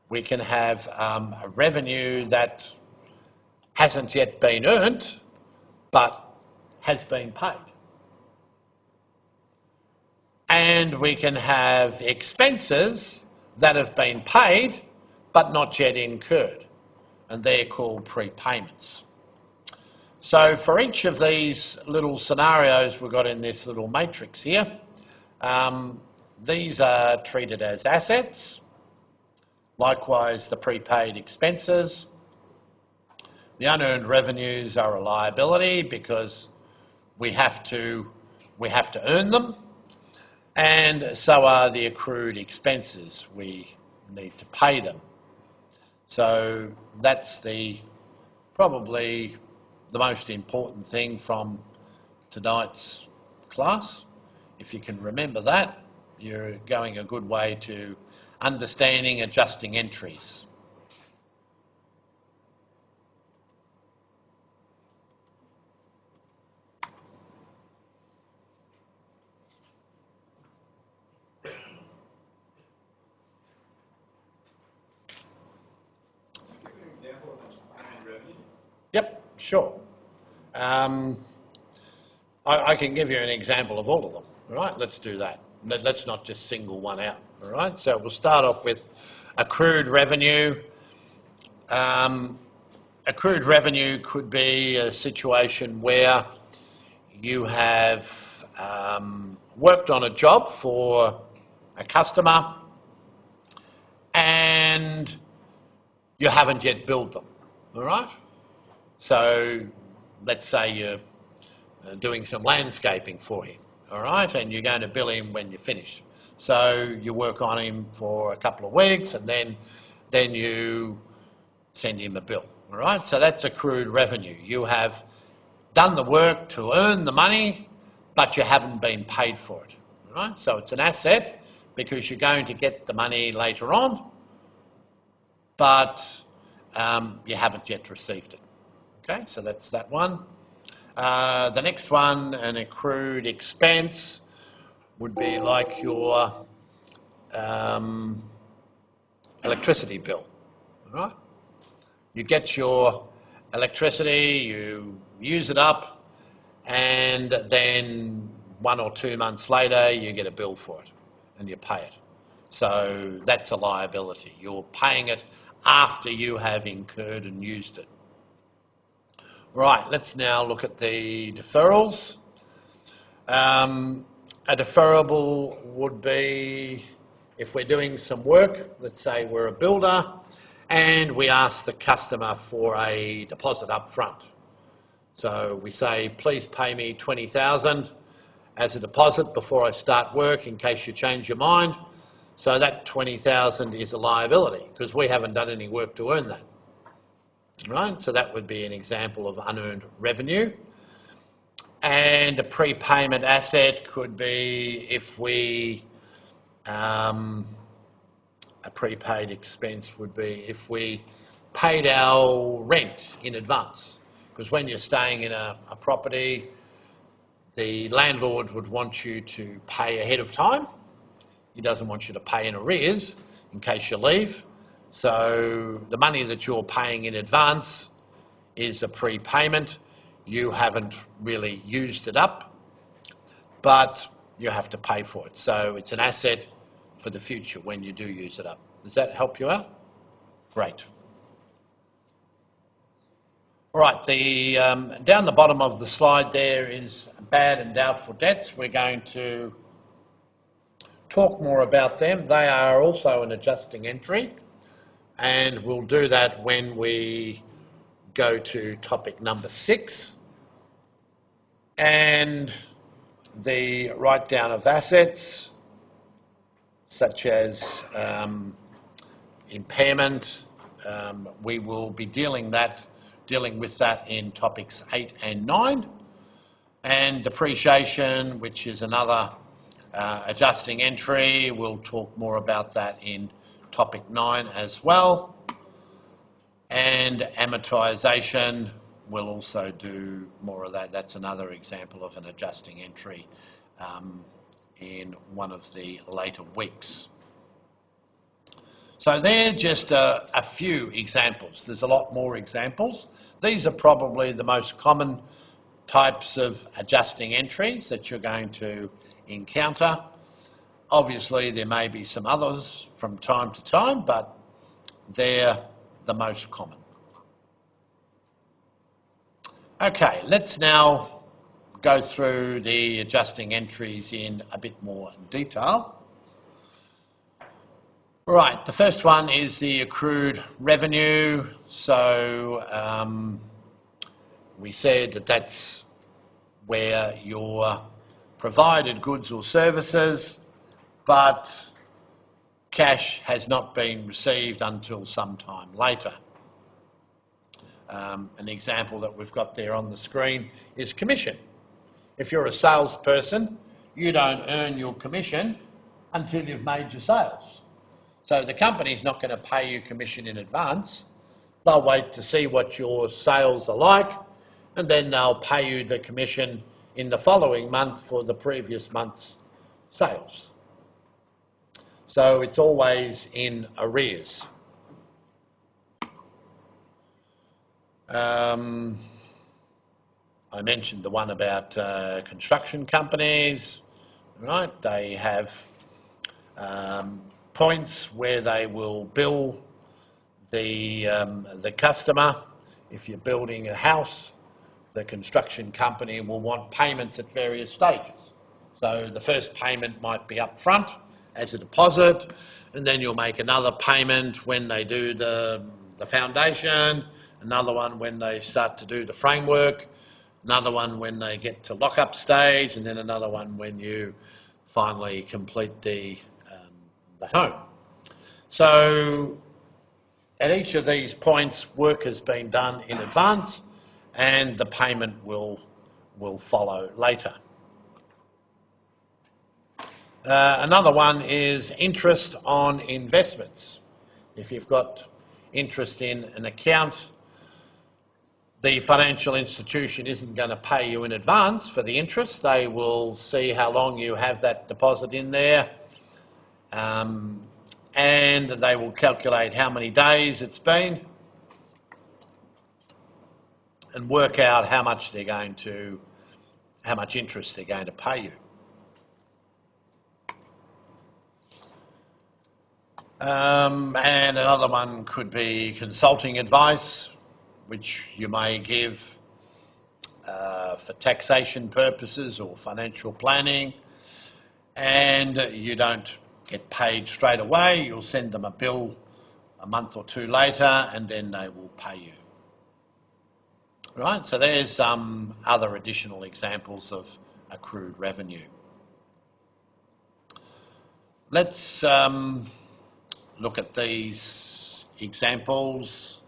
S1: we can have a revenue that hasn't yet been earned but has been paid. And we can have expenses that have been paid but not yet incurred, and they're called prepayments. So for each of these little scenarios we've got in this little matrix here, these are treated as assets. Likewise, the prepaid expenses. The unearned revenues are a liability because we have to earn them, and so are the accrued expenses. We need to pay them. So that's probably the most important thing from tonight's class. If you can remember that, you're going a good way to understanding adjusting entries. Yep, sure. I can give you an example of all of them. All right, let's do that. Let's not just single one out. All right, so we'll start off with accrued revenue. Accrued revenue could be a situation where you have worked on a job for a customer and you haven't yet billed them, all right? So let's say you're doing some landscaping for him, all right, and you're going to bill him when you're finished. So you work on him for a couple of weeks and then you send him a bill, all right? So that's accrued revenue. You have done the work to earn the money, but you haven't been paid for it, all right? So it's an asset because you're going to get the money later on, but you haven't yet received it, okay? So that's that one. The next one, an accrued expense, would be like your electricity bill, all right? You get your electricity, you use it up, and then 1 or 2 months later you get a bill for it and you pay it. So that's a liability. You're paying it after you have incurred and used it. Right, let's now look at the deferrals. A deferrable would be if we're doing some work, let's say we're a builder, and we ask the customer for a deposit up front. So we say, please pay me $20,000 as a deposit before I start work in case you change your mind. So that $20,000 is a liability because we haven't done any work to earn that. Right, so that would be an example of unearned revenue. And a prepayment asset could be if we, a prepaid expense would be if we paid our rent in advance. Because when you're staying in a property, the landlord would want you to pay ahead of time. He doesn't want you to pay in arrears in case you leave. So the money that you're paying in advance is a prepayment. You haven't really used it up, but you have to pay for it. So it's an asset for the future when you do use it up. Does that help you out? Great. All right, down the bottom of the slide there is bad and doubtful debts. We're going to talk more about them. They are also an adjusting entry, and we'll do that when we go to topic number 6. And the write-down of assets, such as impairment, we will be dealing with that in topics 8 and 9. And depreciation, which is another adjusting entry, we'll talk more about that in topic 9 as well. And amortisation, we'll also do more of that. That's another example of an adjusting entry in one of the later weeks. So they're just a few examples. There's a lot more examples. These are probably the most common types of adjusting entries that you're going to encounter. Obviously, there may be some others from time to time, but they're the most common. Okay, let's now go through the adjusting entries in a bit more detail. Right, the first one is the accrued revenue. So we said that that's where you're provided goods or services, but cash has not been received until some time later. An example that we've got there on the screen is commission. If you're a salesperson, you don't earn your commission until you've made your sales. So the company's not going to pay you commission in advance. They'll wait to see what your sales are like, and then they'll pay you the commission in the following month for the previous month's sales. So it's always in arrears. I mentioned the one about construction companies, right? They have points where they will bill the customer. If you're building a house the construction company will want payments at various stages. So the first payment might be up front as a deposit, and then you'll make another payment when they do the foundation, another one when they start to do the framework, another one when they get to lock-up stage, and then another one when you finally complete the home. So at each of these points, work has been done in advance, and the payment will follow later. Another one is interest on investments. If you've got interest in an account, the financial institution isn't going to pay you in advance for the interest. They will see how long you have that deposit in there, and they will calculate how many days it's been and work out how much interest they're going to pay you. And another one could be consulting advice, which you may give for taxation purposes or financial planning, and you don't get paid straight away. You'll send them a bill a month or two later, and then they will pay you. Right, so there's some other additional examples of accrued revenue. Let's look at these examples.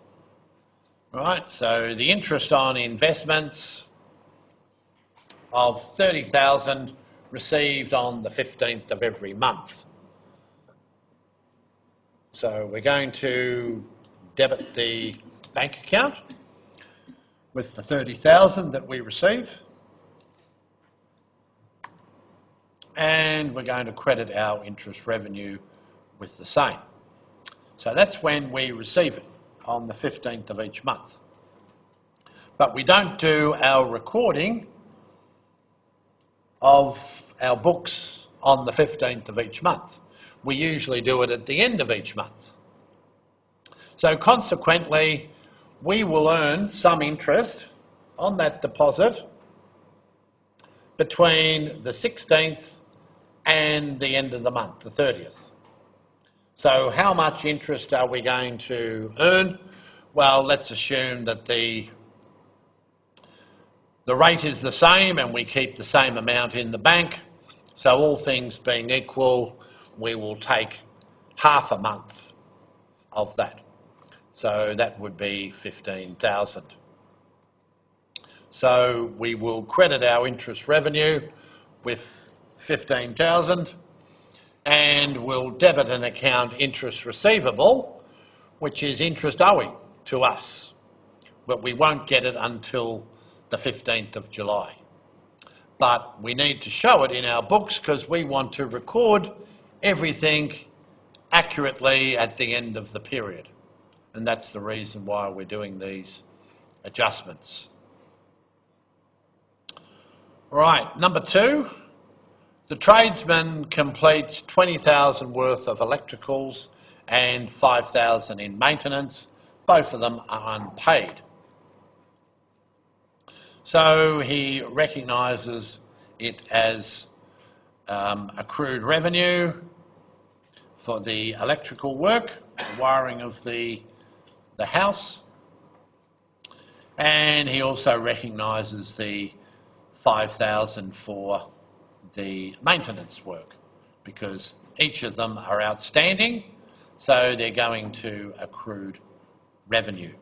S1: Right, so the interest on investments of $30,000 received on the 15th of every month. So we're going to debit the bank account with the $30,000 that we receive, and we're going to credit our interest revenue with the same. So that's when we receive it, on the 15th of each month. But we don't do our recording of our books on the 15th of each month. We usually do it at the end of each month. So consequently, we will earn some interest on that deposit between the 16th and the end of the month, the 30th. So how much interest are we going to earn? Well, let's assume that the rate is the same and we keep the same amount in the bank. So all things being equal, we will take half a month of that. So that would be $15,000. So we will credit our interest revenue with $15,000, and we'll debit an account interest receivable, which is interest owing to us, but we won't get it until the 15th of July. But we need to show it in our books because we want to record everything accurately at the end of the period. And that's the reason why we're doing these adjustments. Right, number 2, the tradesman completes $20,000 worth of electricals and $5,000 in maintenance. Both of them are unpaid. So he recognises it as accrued revenue for the electrical work, the wiring of the house, and he also recognises the $5,000 for the maintenance work because each of them are outstanding, so they're going to accrued revenue.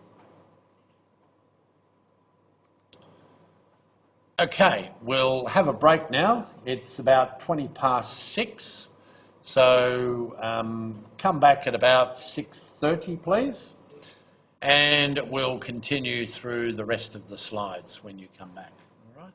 S1: Okay, we'll have a break now. It's about 6:20, so come back at about 6:30, please, and we'll continue through the rest of the slides when you come back. All right?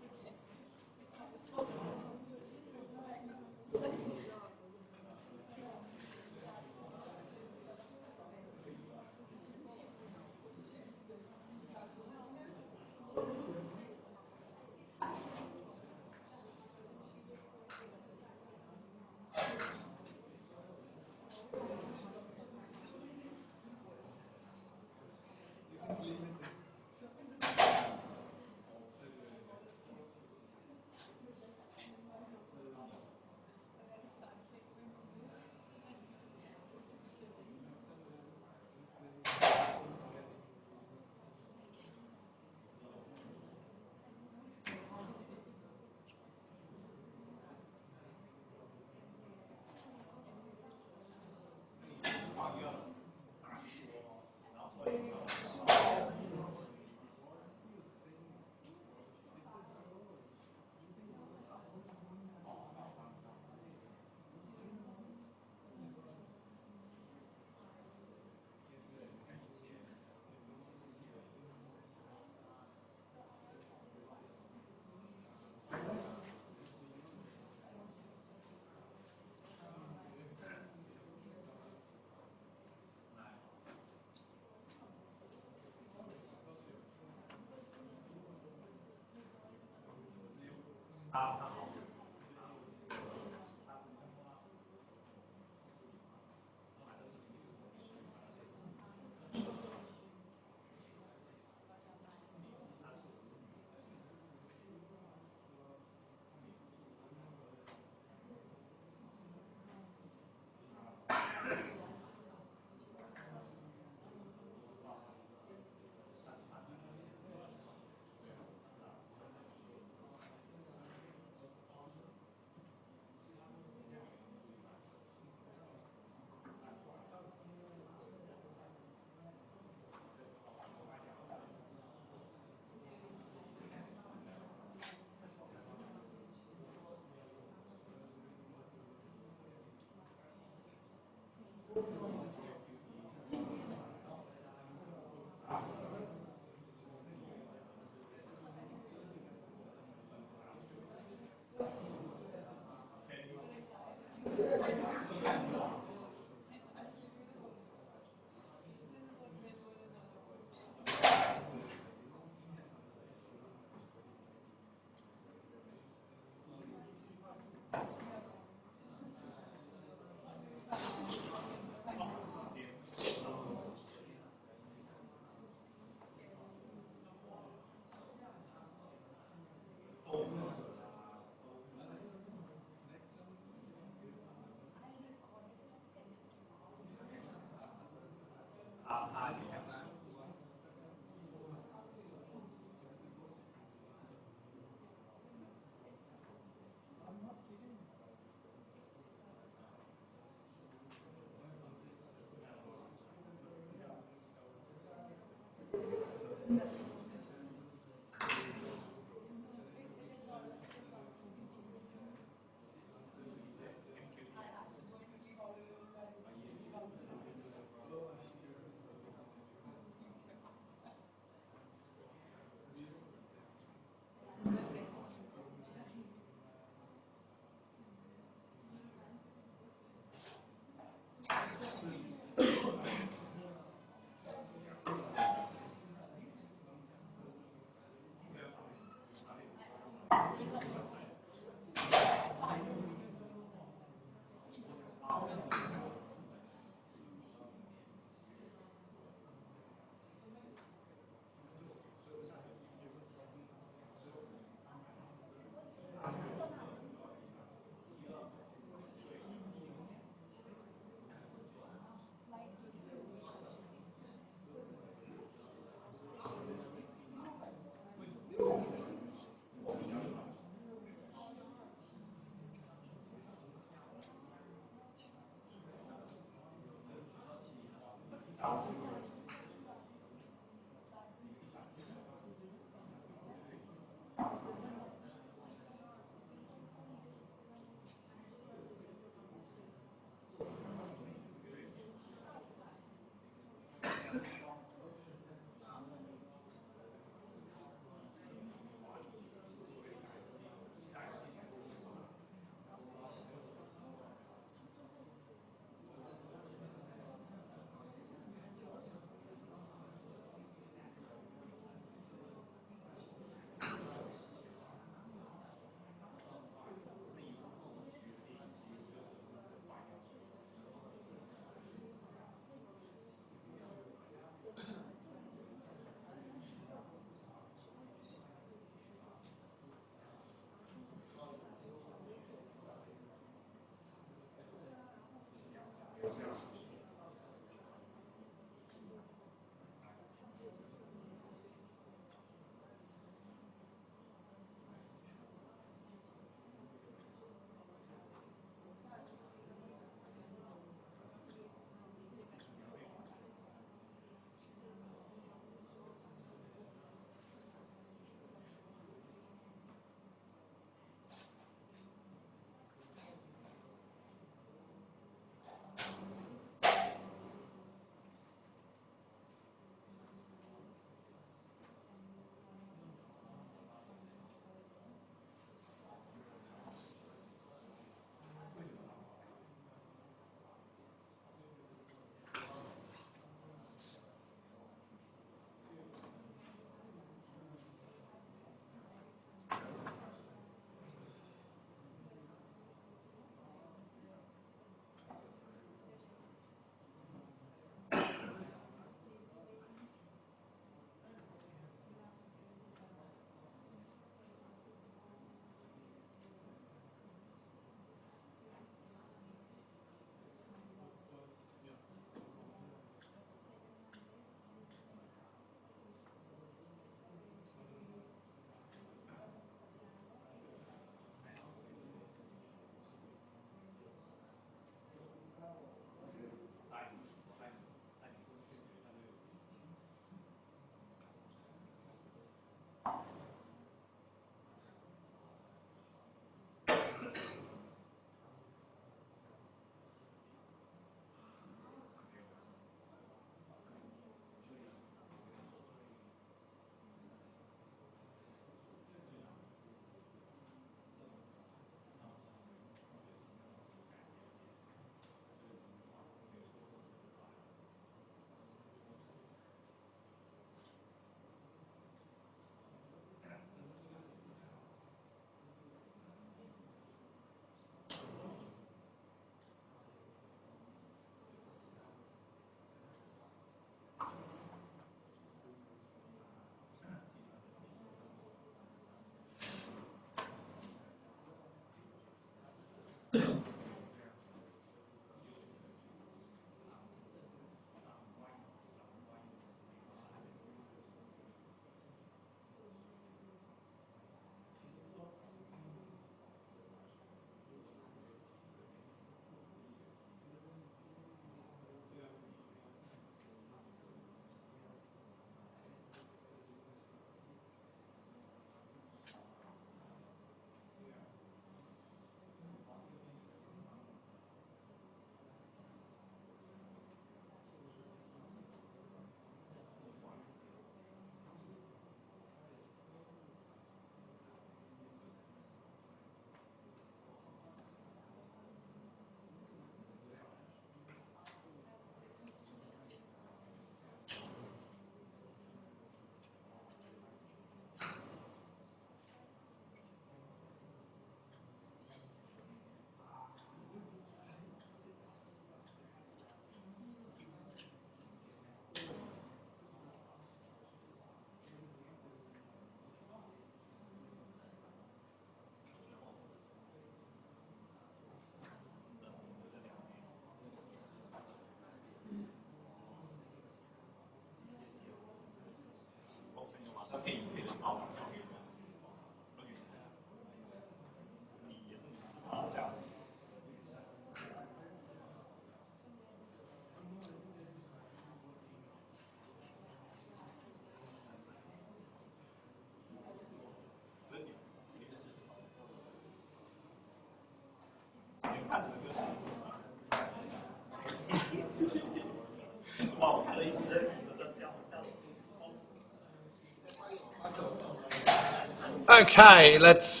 S1: Okay, let's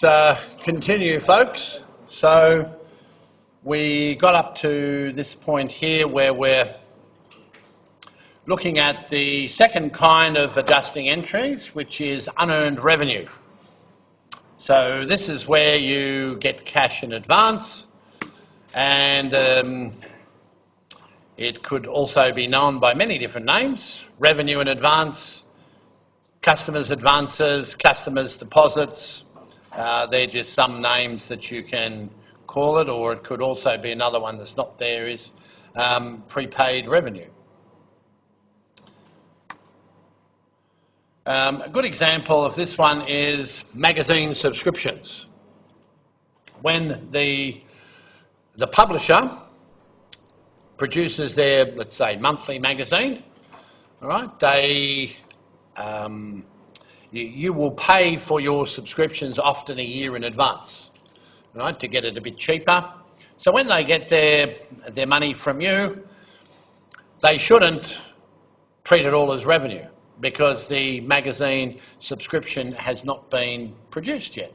S1: continue, folks. So we got up to this point here where we're looking at the second kind of adjusting entries, which is unearned revenue. So this is where you get cash in advance, and it could also be known by many different names: revenue in advance, customers' advances, customers' deposits. They're just some names that you can call it, or it could also be another one that's not there, is prepaid revenue. A good example of this one is magazine subscriptions. When the publisher produces their, let's say, monthly magazine, all right, they you will pay for your subscriptions often a year in advance, right, to get it a bit cheaper. So when they get their money from you, they shouldn't treat it all as revenue, because the magazine subscription has not been produced yet,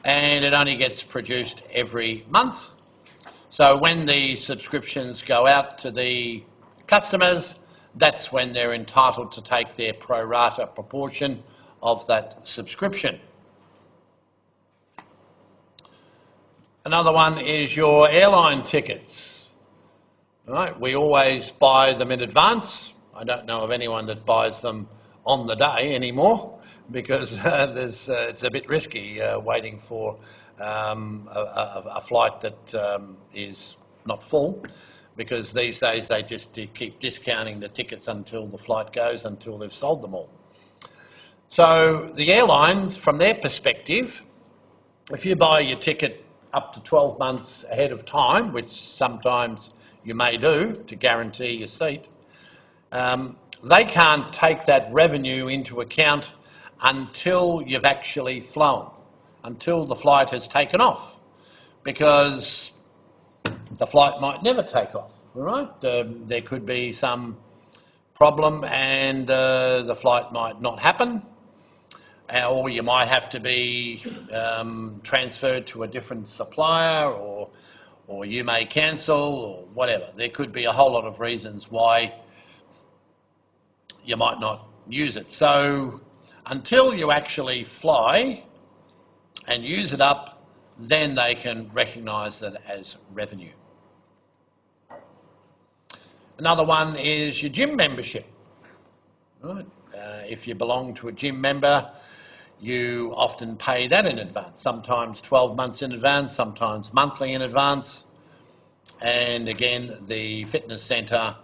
S1: and it only gets produced every month. So when the subscriptions go out to the customers, that's when they're entitled to take their pro rata proportion of that subscription. Another one is your airline tickets. All right, we always buy them in advance. I don't know of anyone that buys them on the day anymore, because it's a bit risky waiting for a flight that is not full, because these days they just keep discounting the tickets until the flight goes, until they've sold them all. So the airlines, from their perspective, if you buy your ticket up to 12 months ahead of time, which sometimes you may do to guarantee your seat, they can't take that revenue into account until you've actually flown, until the flight has taken off, because the flight might never take off, all right? There could be some problem and the flight might not happen, or you might have to be transferred to a different supplier, or you may cancel, or whatever. There could be a whole lot of reasons why you might not use it. So until you actually fly and use it up, then they can recognise that as revenue. Another one is your gym membership. Right? If you belong to a gym member, you often pay that in advance, sometimes 12 months in advance, sometimes monthly in advance. And again, the fitness centre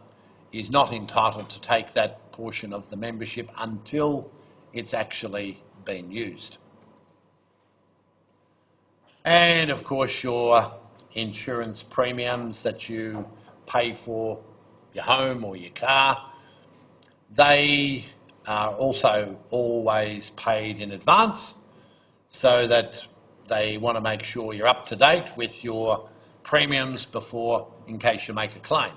S1: is not entitled to take that portion of the membership until it's actually been used. And of course, your insurance premiums that you pay for your home or your car, they are also always paid in advance, so that they want to make sure you're up to date with your premiums before, in case you make a claim.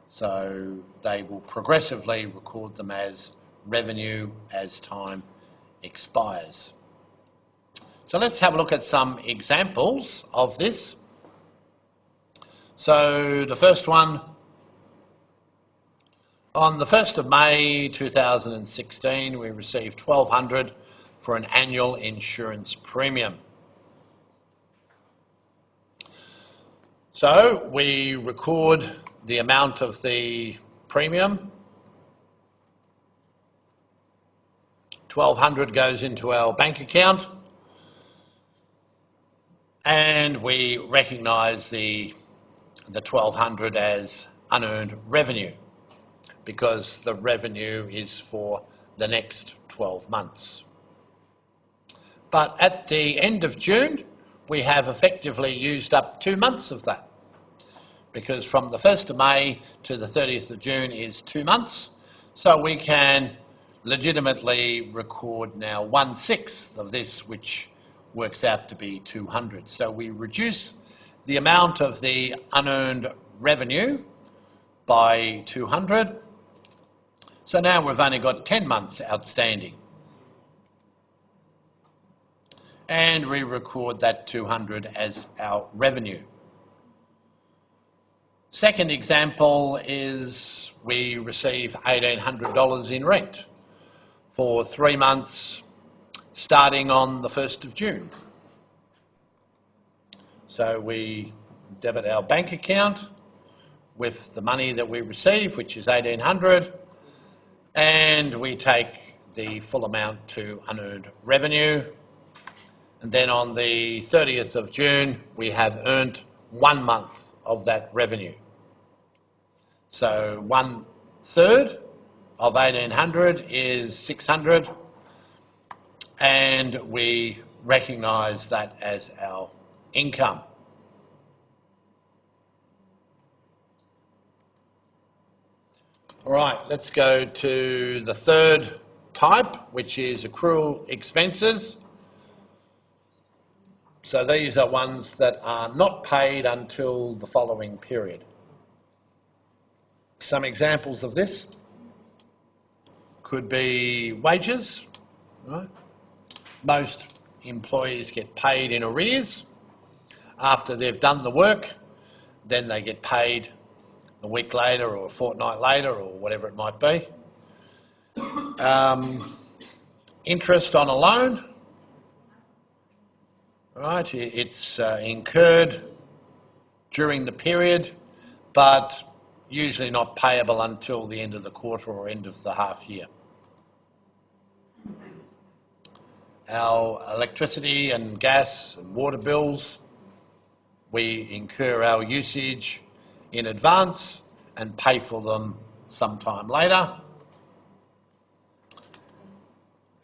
S1: So they will progressively record them as revenue as time expires. So let's have a look at some examples of this. So the first one, on the 1st of May 2016, we received $1,200 for an annual insurance premium. So we record the amount of the premium. $1,200 goes into our bank account, and we recognise the $1,200 as unearned revenue, because the revenue is for the next 12 months. But at the end of June, we have effectively used up 2 months of that, because from the 1st of May to the 30th of June is 2 months, so we can legitimately record now 1/6 of this, which works out to be 200. So we reduce the amount of the unearned revenue by 200. So now we've only got 10 months outstanding. and we record that 200 as our revenue. Second example is we receive $1,800 in rent for 3 months starting on the 1st of June. So we debit our bank account with the money that we receive, which is $1,800, and we take the full amount to unearned revenue. And then on the 30th of June, we have earned 1 month of that revenue. So 1/3 of 1,800 is 600, and we recognise that as our income. All right, let's go to the third type, which is accrual expenses. So these are ones that are not paid until the following period. Some examples of this could be wages, right? Most employees get paid in arrears. After they've done the work, then they get paid a week later or a fortnight later or whatever it might be. Interest on a loan, right? It's incurred during the period, but usually not payable until the end of the quarter or end of the half year. Our electricity and gas and water bills, we incur our usage in advance and pay for them sometime later.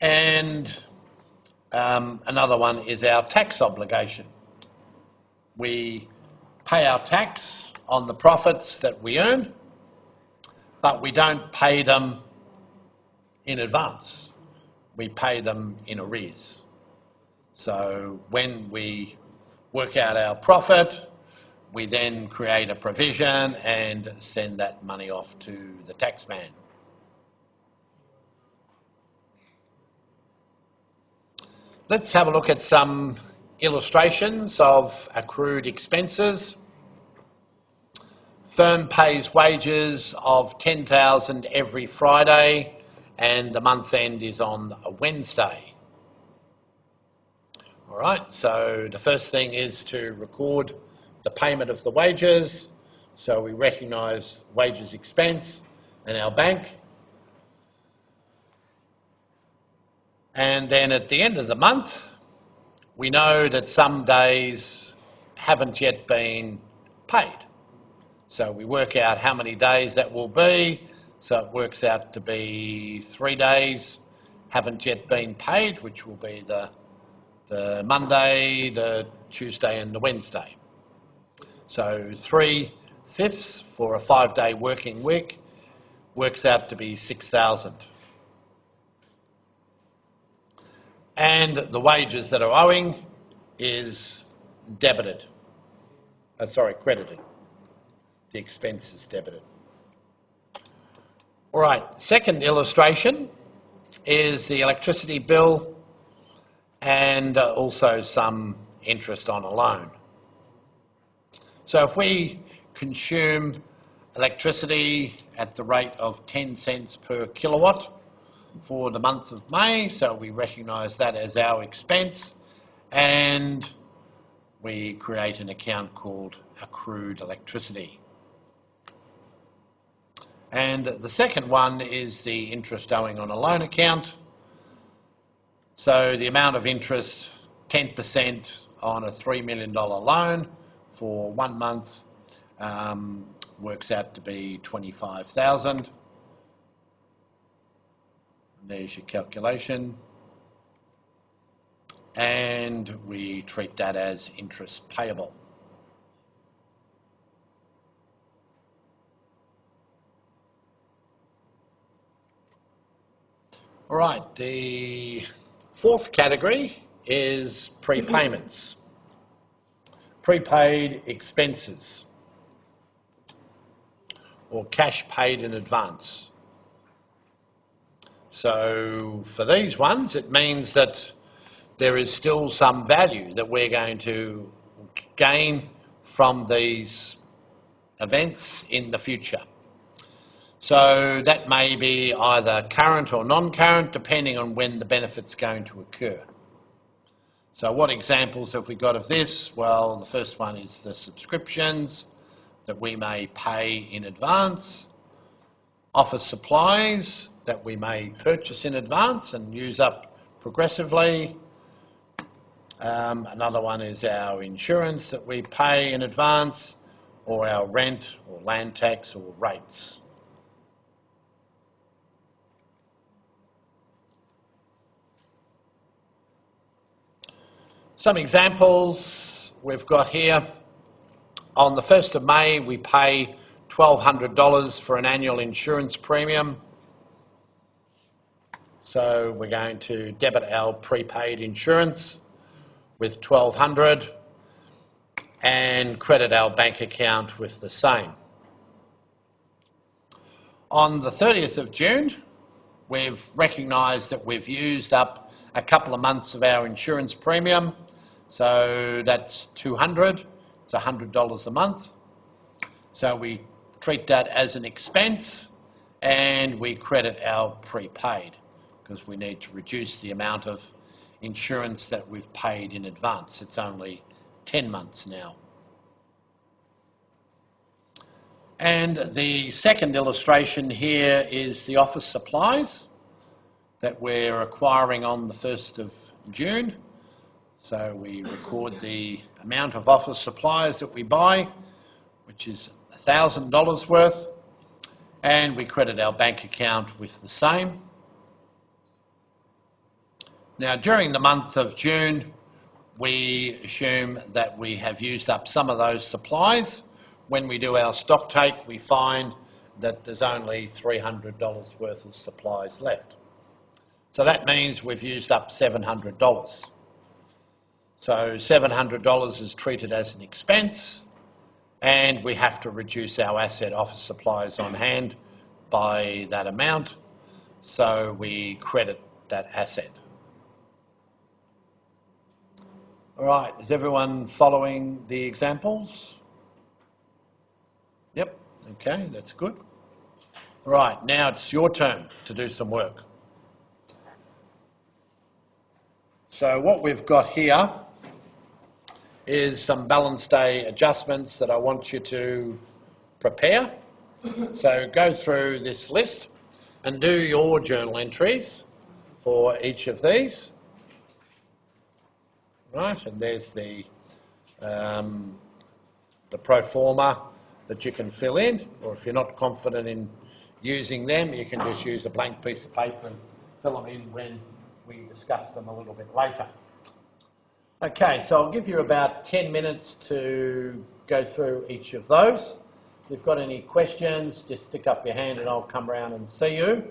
S1: And another one is our tax obligation. We pay our tax on the profits that we earn, but we don't pay them in advance. We pay them in arrears. So when we work out our profit, we then create a provision and send that money off to the taxman. Let's have a look at some illustrations of accrued expenses. Firm pays wages of $10,000 every Friday, and the month end is on a Wednesday. All right, so the first thing is to record the payment of the wages. So we recognise wages expense in our bank. And then at the end of the month, we know that some days haven't yet been paid. So we work out how many days that will be. So it works out to be 3 days haven't yet been paid, which will be the Monday, the Tuesday and the Wednesday. So 3/5 for a 5-day working week works out to be 6,000. And the wages that are owing is credited. The expense is debited. All right, second illustration is the electricity bill and also some interest on a loan. So if we consume electricity at the rate of 10 cents per kilowatt for the month of May, so we recognise that as our expense, and we create an account called accrued electricity. And the second one is the interest owing on a loan account. So the amount of interest, 10% on a $3 million loan for 1 month, works out to be 25,000. There's your calculation. And we treat that as interest payable. All right, the fourth category is prepayments. Prepaid expenses or cash paid in advance. So for these ones, it means that there is still some value that we're going to gain from these events in the future. So that may be either current or non-current, depending on when the benefit's going to occur. So what examples have we got of this? Well, the first one is the subscriptions that we may pay in advance, office supplies that we may purchase in advance and use up progressively. Another one is our insurance that we pay in advance, or our rent or land tax or rates. Some examples we've got here. On the 1st of May, we pay $1,200 for an annual insurance premium. So we're going to debit our prepaid insurance with $1,200 and credit our bank account with the same. On the 30th of June, we've recognised that we've used up a couple of months of our insurance premium. So that's $200, it's $100 a month. So we treat that as an expense and we credit our prepaid because we need to reduce the amount of insurance that we've paid in advance. It's only 10 months now. And the second illustration here is the office supplies that we're acquiring on the 1st of June. So we record the amount of office supplies that we buy, which is $1,000 worth, and we credit our bank account with the same. Now, during the month of June, we assume that we have used up some of those supplies. When we do our stock take, we find that there's only $300 worth of supplies left. So that means we've used up $700. So $700 is treated as an expense, and we have to reduce our asset office supplies on hand by that amount. So we credit that asset. All right, is everyone following the examples? Yep, okay, that's good. All right, now it's your turn to do some work. So what we've got here is some balance day adjustments that I want you to prepare. So go through this list and do your journal entries for each of these. Right, and there's the pro forma that you can fill in, or if you're not confident in using them, you can just use a blank piece of paper and fill them in when we discuss them a little bit later. Okay, so I'll give you about 10 minutes to go through each of those. If you've got any questions, just stick up your hand and I'll come around and see you.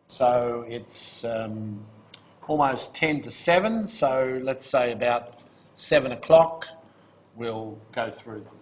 S1: So it's almost 10 to 7, so let's say about 7 o'clock we'll go through them.